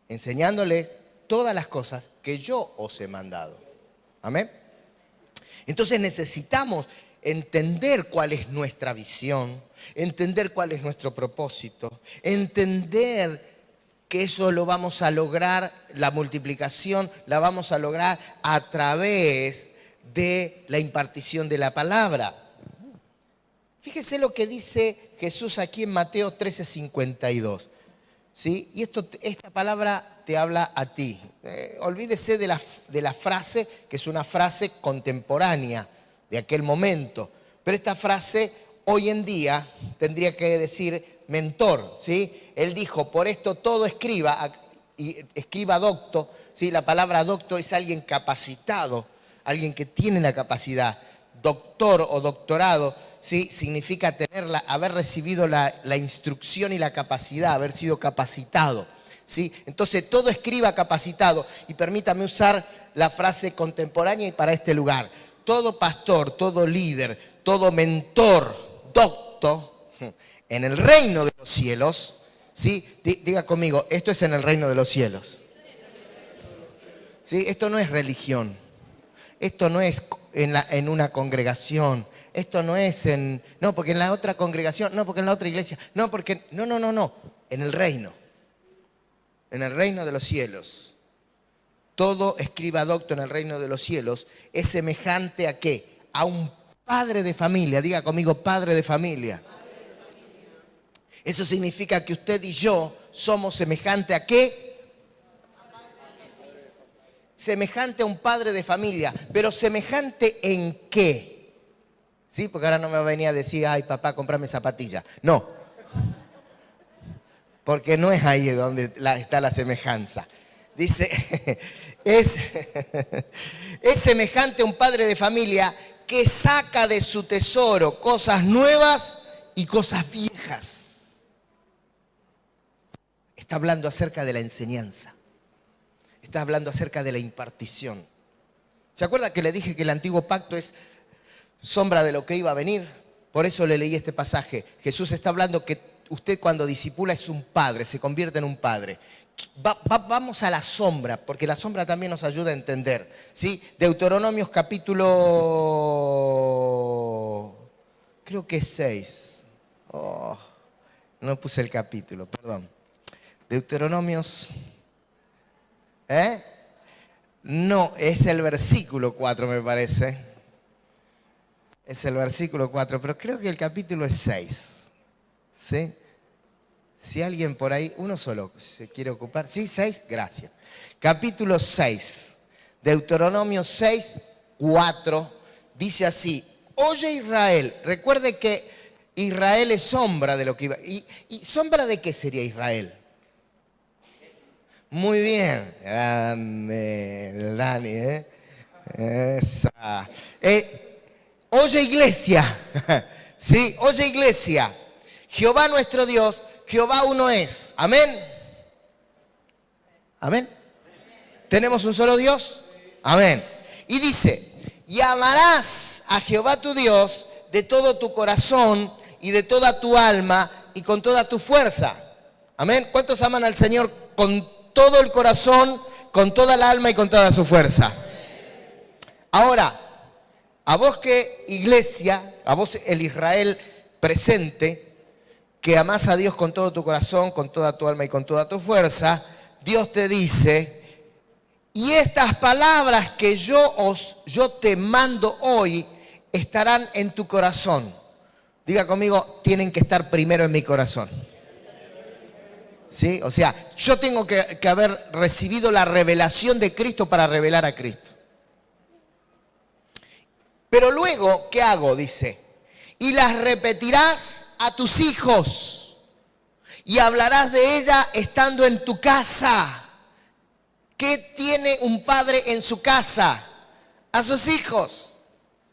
Enseñándoles todas las cosas que yo os he mandado. Amén. Entonces necesitamos entender cuál es nuestra visión, entender cuál es nuestro propósito, entender que eso lo vamos a lograr, la multiplicación la vamos a lograr a través de la impartición de la palabra. Fíjese lo que dice Jesús aquí en Mateo 13:52. ¿Sí? Y esta palabra te habla a ti. Olvídese de la frase, que es una frase contemporánea de aquel momento. Pero esta frase hoy en día tendría que decir mentor. ¿Sí? Él dijo, por esto todo escriba, y escriba docto. ¿Sí? La palabra docto es alguien capacitado, alguien que tiene la capacidad. Doctor o doctorado, ¿sí? Significa haber recibido la instrucción y la capacidad, haber sido capacitado. ¿Sí? Entonces, todo escriba capacitado. Y permítame usar la frase contemporánea y para este lugar. Todo pastor, todo líder, todo mentor, docto, en el reino de los cielos, ¿sí? Diga conmigo, esto es en el reino de los cielos. ¿Sí? Esto no es religión. Esto no es en una congregación. Esto no es no, porque en la otra congregación, no, porque en la otra iglesia, no, porque, no, en el reino de los cielos. Todo escriba docto en el reino de los cielos es semejante ¿a qué? A un padre de familia. Diga conmigo, padre de familia. Eso significa que usted y yo somos semejante ¿a qué? Semejante a un padre de familia. Pero semejante ¿en qué? ¿Sí? Porque ahora no me va a venir a decir, ay papá, cómprame zapatillas. No. Porque no es ahí donde está la semejanza. Dice, es semejante a un padre de familia que saca de su tesoro cosas nuevas y cosas viejas. Está hablando acerca de la enseñanza. Está hablando acerca de la impartición. ¿Se acuerda que le dije que el antiguo pacto es sombra de lo que iba a venir? Por eso le leí este pasaje. Jesús está hablando que usted cuando discipula es un padre, se convierte en un padre. Vamos a la sombra, porque la sombra también nos ayuda a entender. ¿Sí? Deuteronomios capítulo, creo que es 6. Oh, no puse el capítulo, perdón. Deuteronomios, no, es el versículo 4 me parece. Es el versículo 4, pero creo que el capítulo es 6. ¿Sí? Si alguien por ahí, uno solo se quiere ocupar. ¿Sí? 6, gracias. Capítulo 6, Deuteronomio 6, 4, dice así. Oye Israel, recuerde que Israel es sombra de lo que iba. ¿Y sombra de qué sería Israel? Muy bien. Grande, Dani, Esa. Oye iglesia. Sí, oye iglesia, Jehová nuestro Dios, Jehová uno es. Amén. Amén. ¿Tenemos un solo Dios? Amén. Y dice, y amarás a Jehová tu Dios de todo tu corazón y de toda tu alma y con toda tu fuerza. Amén. ¿Cuántos aman al Señor con todo el corazón, con toda el alma y con toda su fuerza? Ahora, a vos que iglesia, a vos el Israel presente, que amás a Dios con todo tu corazón, con toda tu alma y con toda tu fuerza, Dios te dice, y estas palabras que yo te mando hoy estarán en tu corazón. Diga conmigo, tienen que estar primero en mi corazón. ¿Sí? O sea, yo tengo que haber recibido la revelación de Cristo para revelar a Cristo. Pero luego, ¿qué hago? Dice, y las repetirás a tus hijos y hablarás de ella estando en tu casa. ¿Qué tiene un padre en su casa? A sus hijos.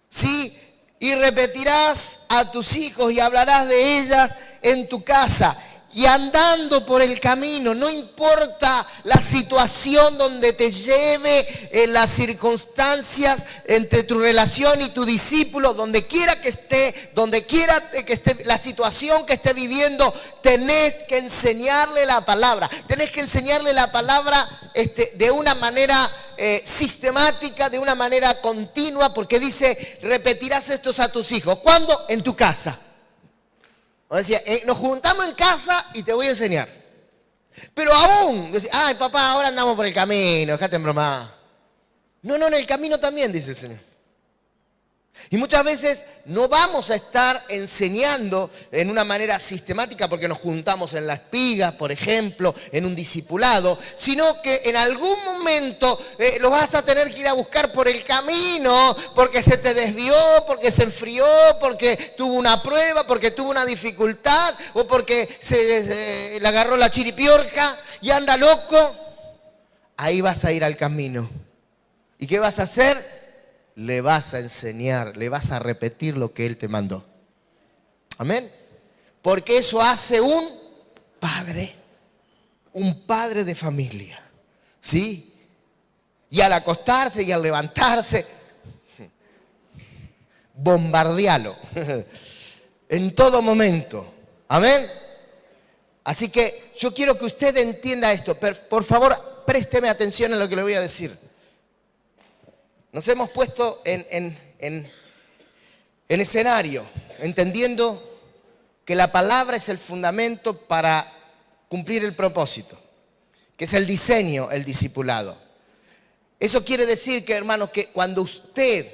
¿Sí? Y repetirás a tus hijos y hablarás de ellas en tu casa. Y andando por el camino, no importa la situación donde te lleve, las circunstancias entre tu relación y tu discípulo, donde quiera que esté la situación que esté viviendo, tenés que enseñarle la palabra. Tenés que enseñarle la palabra de una manera sistemática, de una manera continua, porque dice, repetirás estos a tus hijos. ¿Cuándo? En tu casa. O decía, nos juntamos en casa y te voy a enseñar. Pero aún, decía, ay papá, ahora andamos por el camino, déjate en broma. No, en el camino también, dice el Señor. Y muchas veces no vamos a estar enseñando en una manera sistemática porque nos juntamos en la espiga, por ejemplo, en un discipulado, sino que en algún momento lo vas a tener que ir a buscar por el camino porque se te desvió, porque se enfrió, porque tuvo una prueba, porque tuvo una dificultad o porque le agarró la chiripiorca y anda loco. Ahí vas a ir al camino. ¿Y qué vas a hacer? Le vas a enseñar, le vas a repetir lo que Él te mandó. Amén. Porque eso hace un padre de familia. ¿Sí? Y al acostarse y al levantarse, bombardealo. En todo momento. Amén. Así que yo quiero que usted entienda esto. Por favor, présteme atención a lo que le voy a decir. Nos hemos puesto en escenario, entendiendo que la palabra es el fundamento para cumplir el propósito, que es el diseño, el discipulado. Eso quiere decir que, hermanos, que cuando usted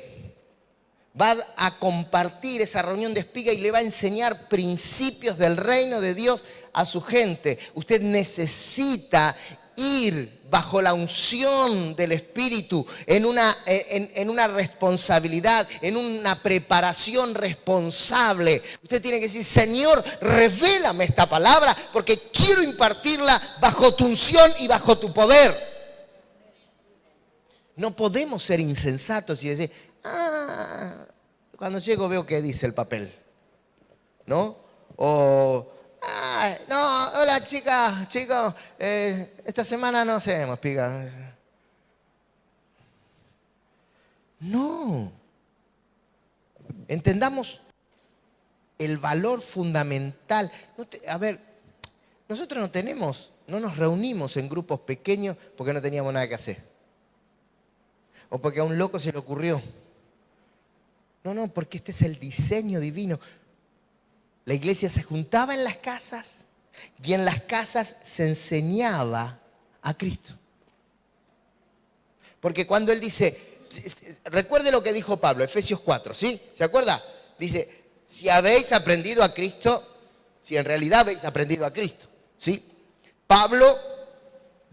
va a compartir esa reunión de espiga y le va a enseñar principios del reino de Dios a su gente, usted necesita ir bajo la unción del Espíritu, en una responsabilidad, en una preparación responsable. Usted tiene que decir, Señor, revélame esta palabra porque quiero impartirla bajo tu unción y bajo tu poder. No podemos ser insensatos y decir, cuando llego veo qué dice el papel, ¿no? O no, hola chicas, chicos, esta semana no hacemos espiga. No. Entendamos el valor fundamental. Nosotros no nos reunimos en grupos pequeños porque no teníamos nada que hacer. O porque a un loco se le ocurrió. No, porque este es el diseño divino. La iglesia se juntaba en las casas y en las casas se enseñaba a Cristo. Porque cuando él dice, recuerde lo que dijo Pablo, Efesios 4, ¿sí? ¿Se acuerda? Dice, si habéis aprendido a Cristo, si en realidad habéis aprendido a Cristo, ¿sí? Pablo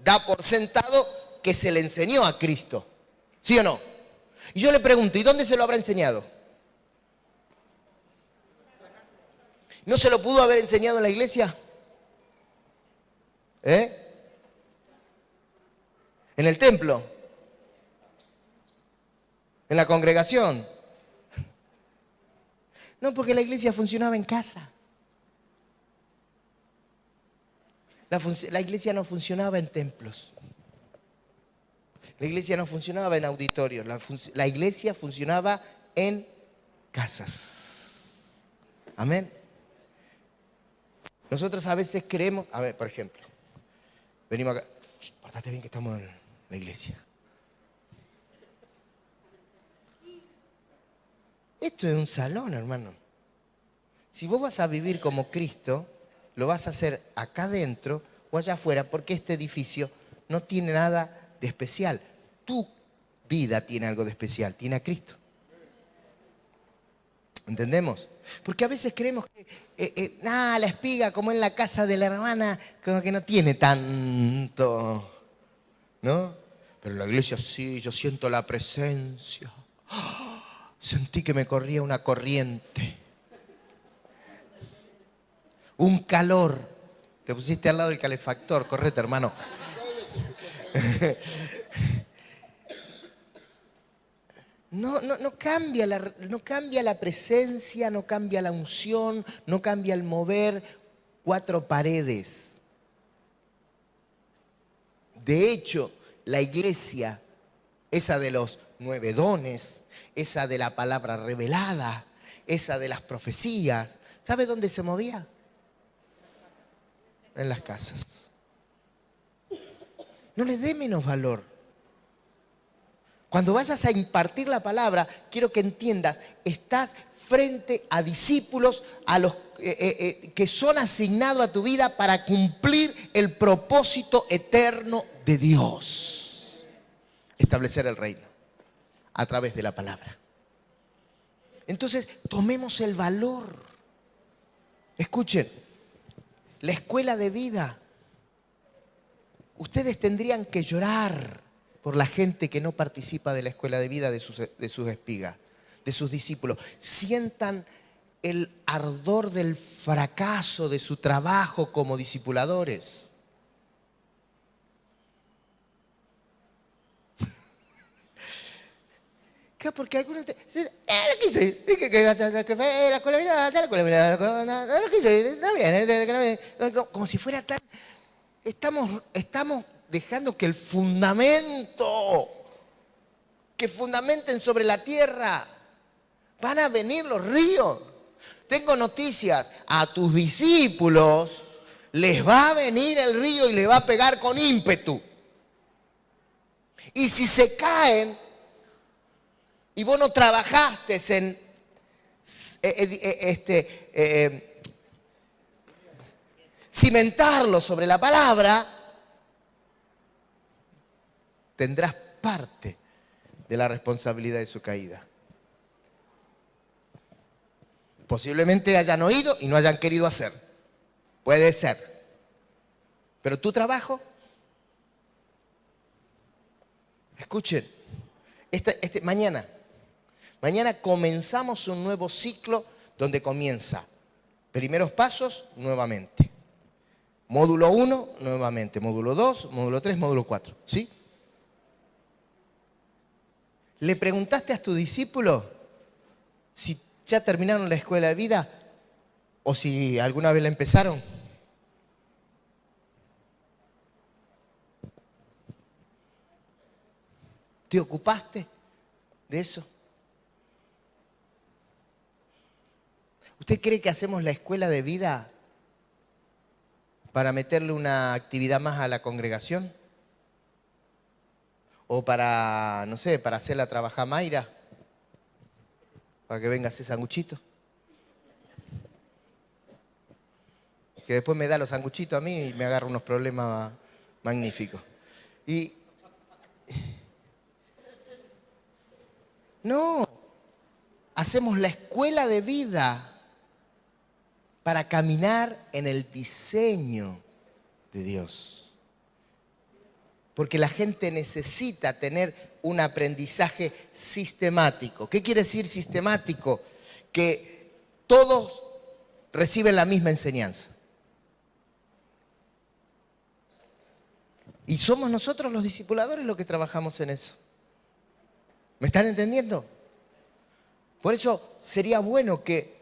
da por sentado que se le enseñó a Cristo, ¿sí o no? Y yo le pregunto, ¿y dónde se lo habrá enseñado? ¿No se lo pudo haber enseñado en la iglesia? ¿En el templo? ¿En la congregación? No, porque la iglesia funcionaba en casa. La iglesia no funcionaba en templos. La iglesia no funcionaba en auditorios. La iglesia funcionaba en casas. Amén. Nosotros a veces creemos, a ver, por ejemplo, venimos acá, portate bien que estamos en la iglesia. Esto es un salón, hermano. Si vos vas a vivir como Cristo, lo vas a hacer acá adentro o allá afuera, porque este edificio no tiene nada de especial. Tu vida tiene algo de especial, tiene a Cristo. ¿Entendemos? Porque a veces creemos que la espiga, como en la casa de la hermana, como que no tiene tanto, ¿no? Pero en la iglesia sí, yo siento la presencia. Sentí que me corría una corriente. Un calor. Te pusiste al lado del calefactor, correte, hermano. No cambia la presencia, no cambia la unción, no cambia el mover cuatro paredes. De hecho, la iglesia, esa de los 9 dones, esa de la palabra revelada, esa de las profecías, ¿sabe dónde se movía? En las casas. No le dé menos valor. Cuando vayas a impartir la palabra, quiero que entiendas, estás frente a discípulos a los que son asignados a tu vida para cumplir el propósito eterno de Dios. Establecer el reino a través de la palabra. Entonces, tomemos el valor. Escuchen, la escuela de vida. Ustedes tendrían que llorar por la gente que no participa de la escuela de vida de sus espigas, de sus discípulos. Sientan el ardor del fracaso de su trabajo como discipuladores. Porque algunos no quise, dije que la escuela de vida, no quise, no viene, como si fuera tan. Estamos dejando que el fundamento, que fundamenten sobre la tierra. Van a venir los ríos. Tengo noticias, a tus discípulos les va a venir el río y les va a pegar con ímpetu. Y si se caen y vos no trabajaste en cimentarlo sobre la palabra, tendrás parte de la responsabilidad de su caída. Posiblemente hayan oído y no hayan querido hacer. Puede ser. Pero tu trabajo, escuchen, mañana comenzamos un nuevo ciclo donde comienza primeros pasos nuevamente. Módulo 1 nuevamente, módulo 2, módulo 3, módulo 4. ¿Sí? ¿Le preguntaste a tu discípulo si ya terminaron la escuela de vida o si alguna vez la empezaron? ¿Te ocupaste de eso? ¿Usted cree que hacemos la escuela de vida para meterle una actividad más a la congregación? O para, no sé, para hacerla trabajar a Mayra, para que venga a hacer sanguchitos. Que después me da los sanguchitos a mí y me agarra unos problemas magníficos. No, hacemos la escuela de vida para caminar en el diseño de Dios. Porque la gente necesita tener un aprendizaje sistemático. ¿Qué quiere decir sistemático? Que todos reciben la misma enseñanza. Y somos nosotros los discipuladores los que trabajamos en eso. ¿Me están entendiendo? Por eso sería bueno que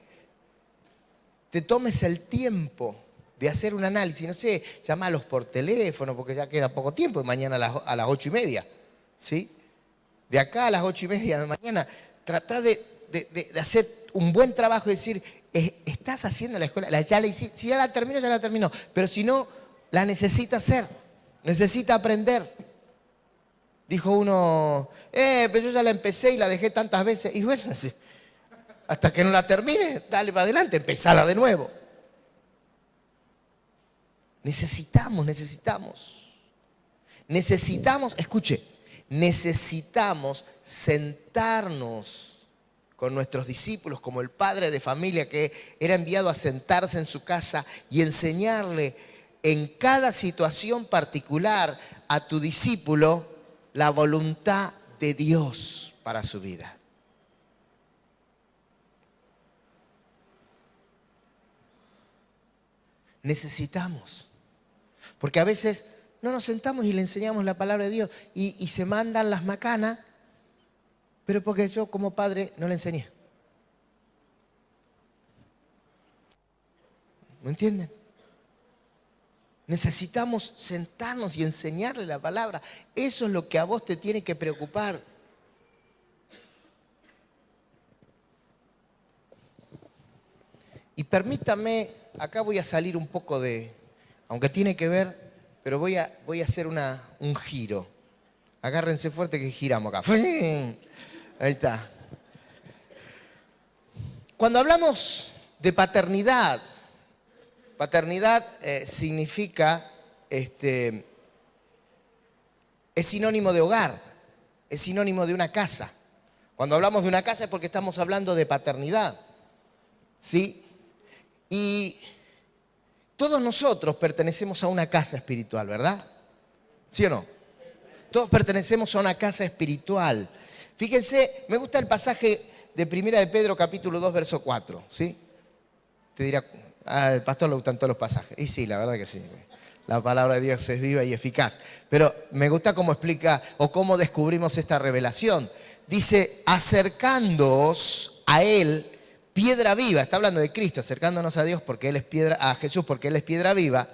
te tomes el tiempo de hacer un análisis. No sé, llamalos por teléfono porque ya queda poco tiempo, mañana a las 8:30, ¿sí? De acá a las 8:30 de la mañana, trata de hacer un buen trabajo y decir, estás haciendo la escuela, ya la hiciste, si ya la terminó, ya la terminó, pero si no, la necesita hacer, necesita aprender. Dijo uno, pero yo ya la empecé y la dejé tantas veces, y bueno, hasta que no la termine, dale para adelante, empezala de nuevo. Necesitamos, escuche, necesitamos sentarnos con nuestros discípulos, como el padre de familia que era enviado a sentarse en su casa y enseñarle en cada situación particular a tu discípulo la voluntad de Dios para su vida. Necesitamos, porque a veces no nos sentamos y le enseñamos la palabra de Dios y se mandan las macanas, pero porque yo como padre no le enseñé. ¿Me entienden? Necesitamos sentarnos y enseñarle la palabra. Eso es lo que a vos te tiene que preocupar. Y permítame, acá voy a salir un poco de, aunque tiene que ver, pero voy a hacer un giro. Agárrense fuerte que giramos acá. Ahí está. Cuando hablamos de paternidad, significa, es sinónimo de hogar, es sinónimo de una casa. Cuando hablamos de una casa es porque estamos hablando de paternidad, ¿sí? Y todos nosotros pertenecemos a una casa espiritual, ¿verdad? ¿Sí o no? Todos pertenecemos a una casa espiritual. Fíjense, me gusta el pasaje de 1 de Pedro capítulo 2, verso 4, ¿sí? Te dirá, al pastor le gustan todos los pasajes. Y sí, la verdad que sí. La palabra de Dios es viva y eficaz. Pero me gusta cómo explica o cómo descubrimos esta revelación. Dice, acercándoos a Él, piedra viva. Está hablando de Cristo, acercándonos a Dios porque Él es piedra, a Jesús porque Él es piedra viva.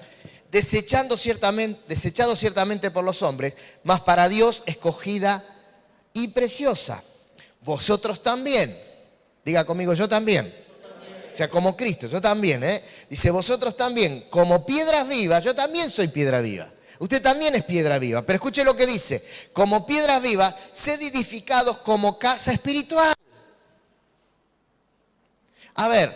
Desechado ciertamente por los hombres, mas para Dios escogida y preciosa. Vosotros también. Diga conmigo, yo también. O sea, como Cristo, yo también. Dice, vosotros también, como piedras vivas, yo también soy piedra viva. Usted también es piedra viva. Pero escuche lo que dice. Como piedras vivas, sed edificados como casa espiritual. A ver,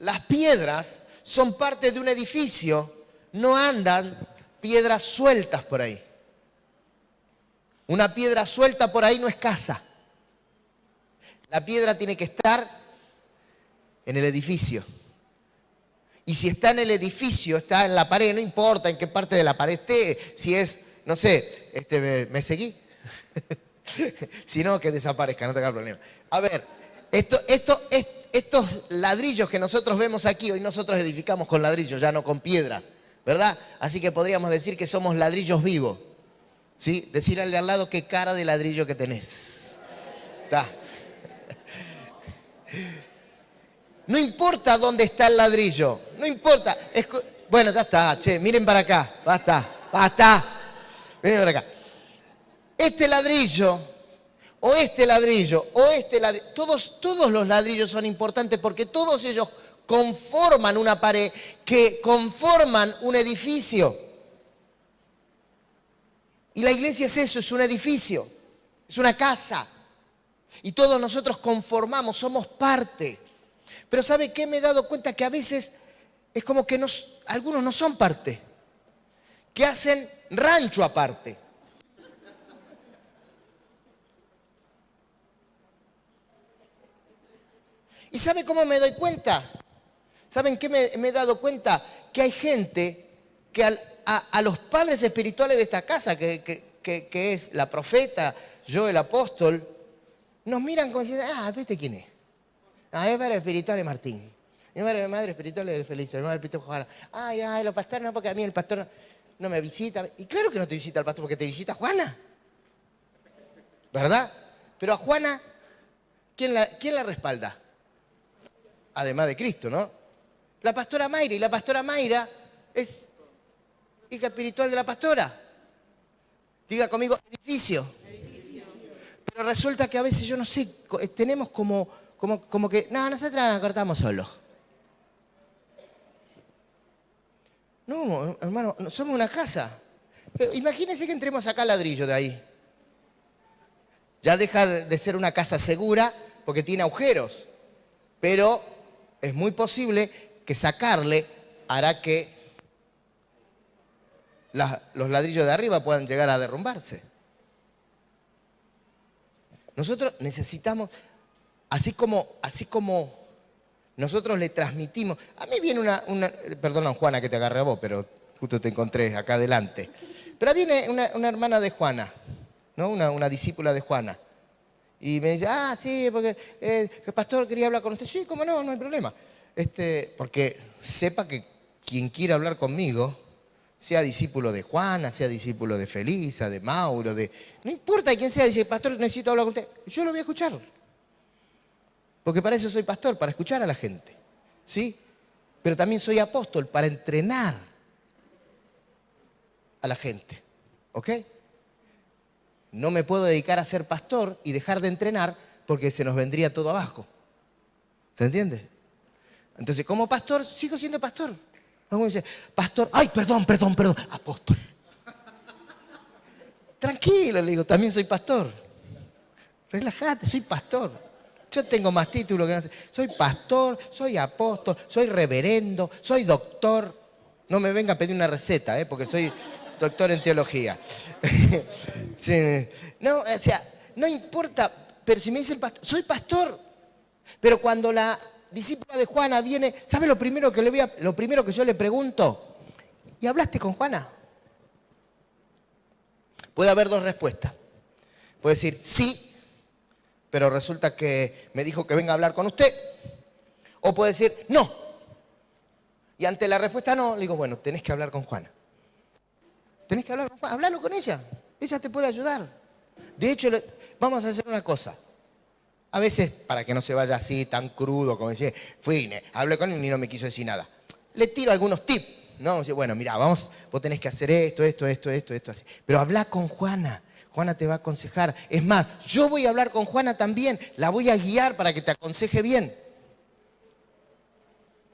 las piedras son parte de un edificio. No andan piedras sueltas por ahí. Una piedra suelta por ahí no es casa. La piedra tiene que estar en el edificio. Y si está en el edificio, está en la pared, no importa en qué parte de la pared esté, si es, no sé, ¿me seguí? Si no, que desaparezca, no tenga problema. A ver, estos ladrillos que nosotros vemos aquí, hoy nosotros edificamos con ladrillos, ya no con piedras, ¿verdad? Así que podríamos decir que somos ladrillos vivos. ¿Sí? Decir al de al lado qué cara de ladrillo que tenés. Está. No importa dónde está el ladrillo, no importa. Bueno, ya está, che, miren para acá, basta. Miren para acá. Este ladrillo, todos los ladrillos son importantes porque todos ellos conforman una pared que conforman un edificio. Y la iglesia es eso, es un edificio, es una casa. Y todos nosotros conformamos, somos parte. Pero ¿sabe qué? Me he dado cuenta que a veces es como que algunos no son parte, que hacen rancho aparte. ¿Y sabe cómo me doy cuenta? ¿Saben qué me he dado cuenta? Que hay gente que a los padres espirituales de esta casa, que es la profeta, yo el apóstol, nos miran como diciendo, ¿viste quién es? Es madre espiritual de Martín. Mi madre espiritual de Felicia, mi madre espiritual de Juana. Los pastores no, porque a mí el pastor no me visita. Y claro que no te visita el pastor, porque te visita Juana. ¿Verdad? Pero a Juana, ¿quién la respalda? Además de Cristo, ¿no? la pastora Mayra, y la pastora Mayra es hija espiritual de la pastora. Diga conmigo, edificio. Pero resulta que a veces, yo no sé, tenemos como que, no, nosotros nos cortamos solos. No, hermano, somos una casa. Imagínense que entremos acá al ladrillo de ahí. Ya deja de ser una casa segura porque tiene agujeros. Pero es muy posible que sacarle hará que los ladrillos de arriba puedan llegar a derrumbarse. Nosotros necesitamos, así como nosotros le transmitimos. A mí viene perdona Juana que te agarré a vos, pero justo te encontré acá adelante. Pero viene una hermana de Juana, ¿no? Una discípula de Juana. Y me dice, sí, porque el pastor quería hablar con usted. Sí, cómo no, no hay problema. Porque sepa que quien quiera hablar conmigo, sea discípulo de Juana, sea discípulo de Felisa, de Mauro, no importa quién sea, dice, pastor, necesito hablar con usted. Yo lo voy a escuchar. Porque para eso soy pastor, para escuchar a la gente. ¿Sí? Pero también soy apóstol para entrenar a la gente. ¿Ok? No me puedo dedicar a ser pastor y dejar de entrenar porque se nos vendría todo abajo. ¿Se entiende? Entonces, como pastor, sigo siendo pastor. Uno dice, pastor, ay, perdón, apóstol. Tranquilo, le digo, también soy pastor. Relájate, soy pastor. Yo tengo más títulos que no sé. Soy pastor, soy apóstol, soy reverendo, soy doctor. No me venga a pedir una receta, porque soy doctor en teología. Sí. No, o sea, no importa, pero si me dicen pastor, soy pastor. Pero cuando la discípula de Juana viene, ¿sabe lo primero que yo le pregunto? ¿Y hablaste con Juana? Puede haber dos respuestas. Puede decir, sí, pero resulta que me dijo que venga a hablar con usted. O puede decir, no. Y ante la respuesta no, le digo, bueno, tenés que hablar con Juana. Tenés que hablar con Juana, hablalo con ella. Ella te puede ayudar. De hecho, vamos a hacer una cosa. A veces, para que no se vaya así tan crudo, como decir, hablé con él y no me quiso decir nada. Le tiro algunos tips, ¿no? Bueno, mira, vos tenés que hacer esto, así. Pero habla con Juana. Juana te va a aconsejar. Es más, yo voy a hablar con Juana también. La voy a guiar para que te aconseje bien.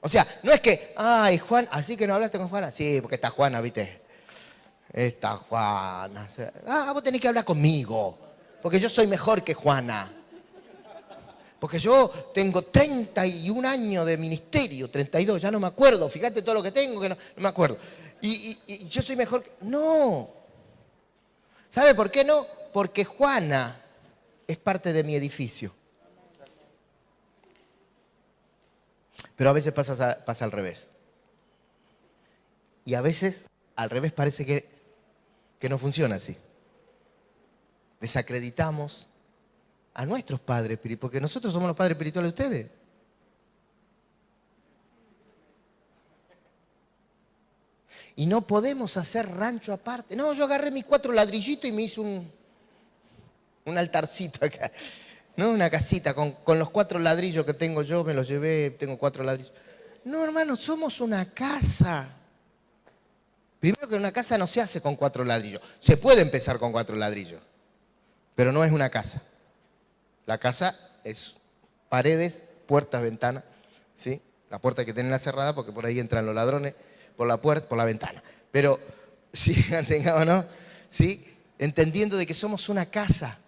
O sea, no es que, ay, Juan, así que no hablaste con Juana. Sí, porque está Juana, ¿viste? Está Juana. Vos tenés que hablar conmigo. Porque yo soy mejor que Juana. Porque yo tengo 31 años de ministerio, 32, ya no me acuerdo. Fíjate todo lo que tengo, que no me acuerdo. Y yo soy mejor que... No. ¿Sabe por qué no? Porque Juana es parte de mi edificio. Pero a veces pasa al revés. Y a veces al revés parece que no funciona así. Desacreditamos a nuestros padres espirituales, porque nosotros somos los padres espirituales de ustedes. Y no podemos hacer rancho aparte. No, yo agarré mis 4 ladrillitos y me hice un altarcito acá. No, una casita con los 4 ladrillos que tengo yo, me los llevé, tengo 4 ladrillos. No, hermano, somos una casa. Primero que una casa no se hace con 4 ladrillos. Se puede empezar con 4 ladrillos, pero no es una casa. La casa es paredes, puertas, ventanas, ¿sí? La puerta hay que tenerla cerrada porque por ahí entran los ladrones, por la puerta, por la ventana. Pero, sí, ¿o no? ¿Sí? Entendiendo de que somos una casa.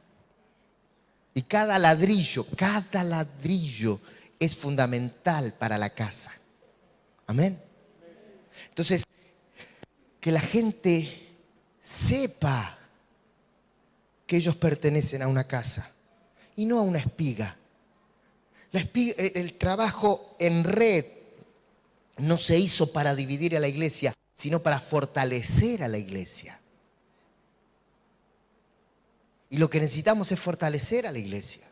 Y cada ladrillo es fundamental para la casa. Amén. Entonces, que la gente sepa que ellos pertenecen a una casa y no a una espiga. El trabajo en red no se hizo para dividir a la iglesia, sino para fortalecer a la iglesia. Y lo que necesitamos es fortalecer a la iglesia.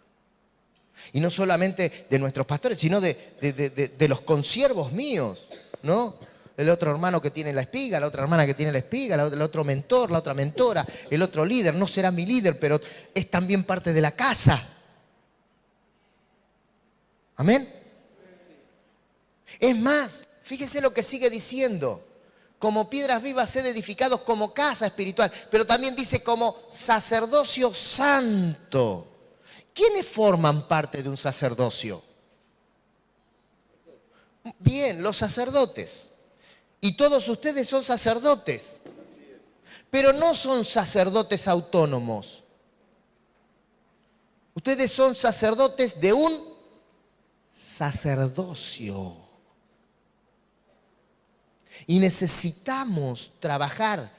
Y no solamente de nuestros pastores, sino de los consiervos míos, ¿no? El otro hermano que tiene la espiga, la otra hermana que tiene la espiga, el otro mentor, la otra mentora, el otro líder. No será mi líder, pero es también parte de la casa. ¿Amén? Es más, Fíjese lo que sigue diciendo. Como piedras vivas sed edificados como casa espiritual, pero también dice como sacerdocio santo. ¿Quiénes forman parte de un sacerdocio? Bien, los sacerdotes. Y todos ustedes son sacerdotes. Pero no son sacerdotes autónomos. Ustedes son sacerdotes de un sacerdocio. Y necesitamos trabajar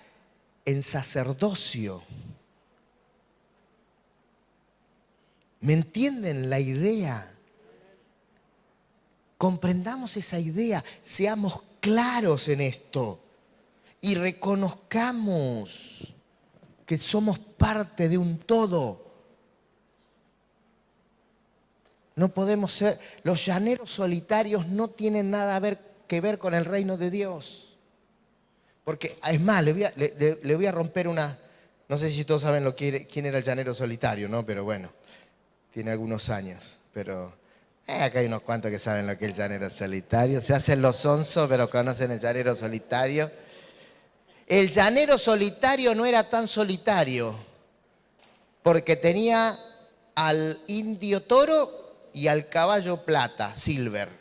en sacerdocio. ¿Me entienden la idea? Comprendamos esa idea, seamos claros en esto y reconozcamos que somos parte de un todo. No podemos ser, los llaneros solitarios no tienen nada que ver con el reino de Dios. Porque, es más, le voy a romper una, no sé si todos saben quién era el llanero solitario, ¿no? Pero bueno, tiene algunos años, pero acá hay unos cuantos que saben lo que es el llanero solitario. Se hacen los sonsos, pero conocen el llanero solitario. El llanero solitario no era tan solitario, porque tenía al indio toro y al caballo plata, silver.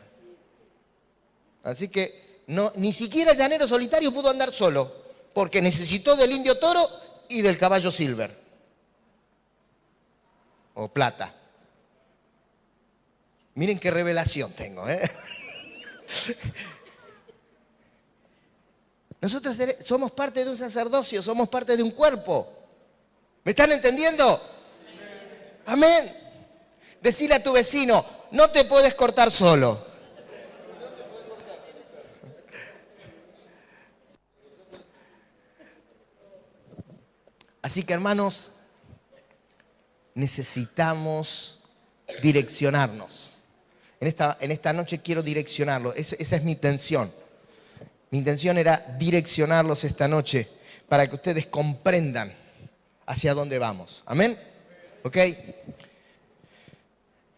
Así que ni siquiera el llanero solitario pudo andar solo, porque necesitó del indio toro y del caballo silver. O plata. Miren qué revelación tengo, ¿eh? Nosotros somos parte de un sacerdocio, somos parte de un cuerpo. ¿Me están entendiendo? Amén. Decile a tu vecino, no te puedes cortar solo. Así que, hermanos, necesitamos direccionarnos. En esta noche quiero direccionarlo. Esa es mi intención. Mi intención era direccionarlos esta noche para que ustedes comprendan hacia dónde vamos. ¿Amén? ¿Ok?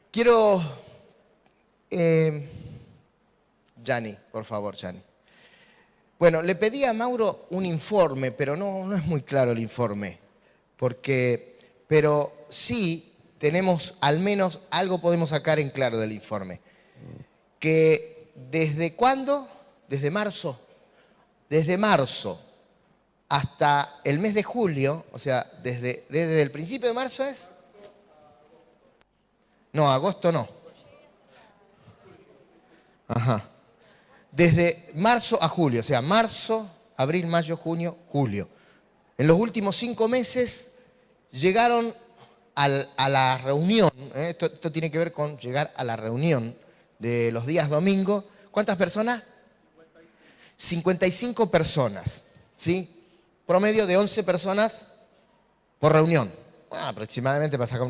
Quiero... Gianni, por favor, Gianni. Bueno, le pedí a Mauro un informe, pero no es muy claro el informe. Pero sí tenemos, al menos algo podemos sacar en claro del informe. Que ¿desde cuándo? Desde marzo. Desde marzo hasta el mes de julio, o sea, desde el principio de marzo es... No, agosto no. Ajá. Desde marzo a julio, o sea, marzo, abril, mayo, junio, julio. En los últimos 5 meses llegaron a la reunión, esto tiene que ver con llegar a la reunión de los días domingo. ¿Cuántas personas? 55 personas, ¿sí? Promedio de 11 personas por reunión. Bueno, aproximadamente para sacar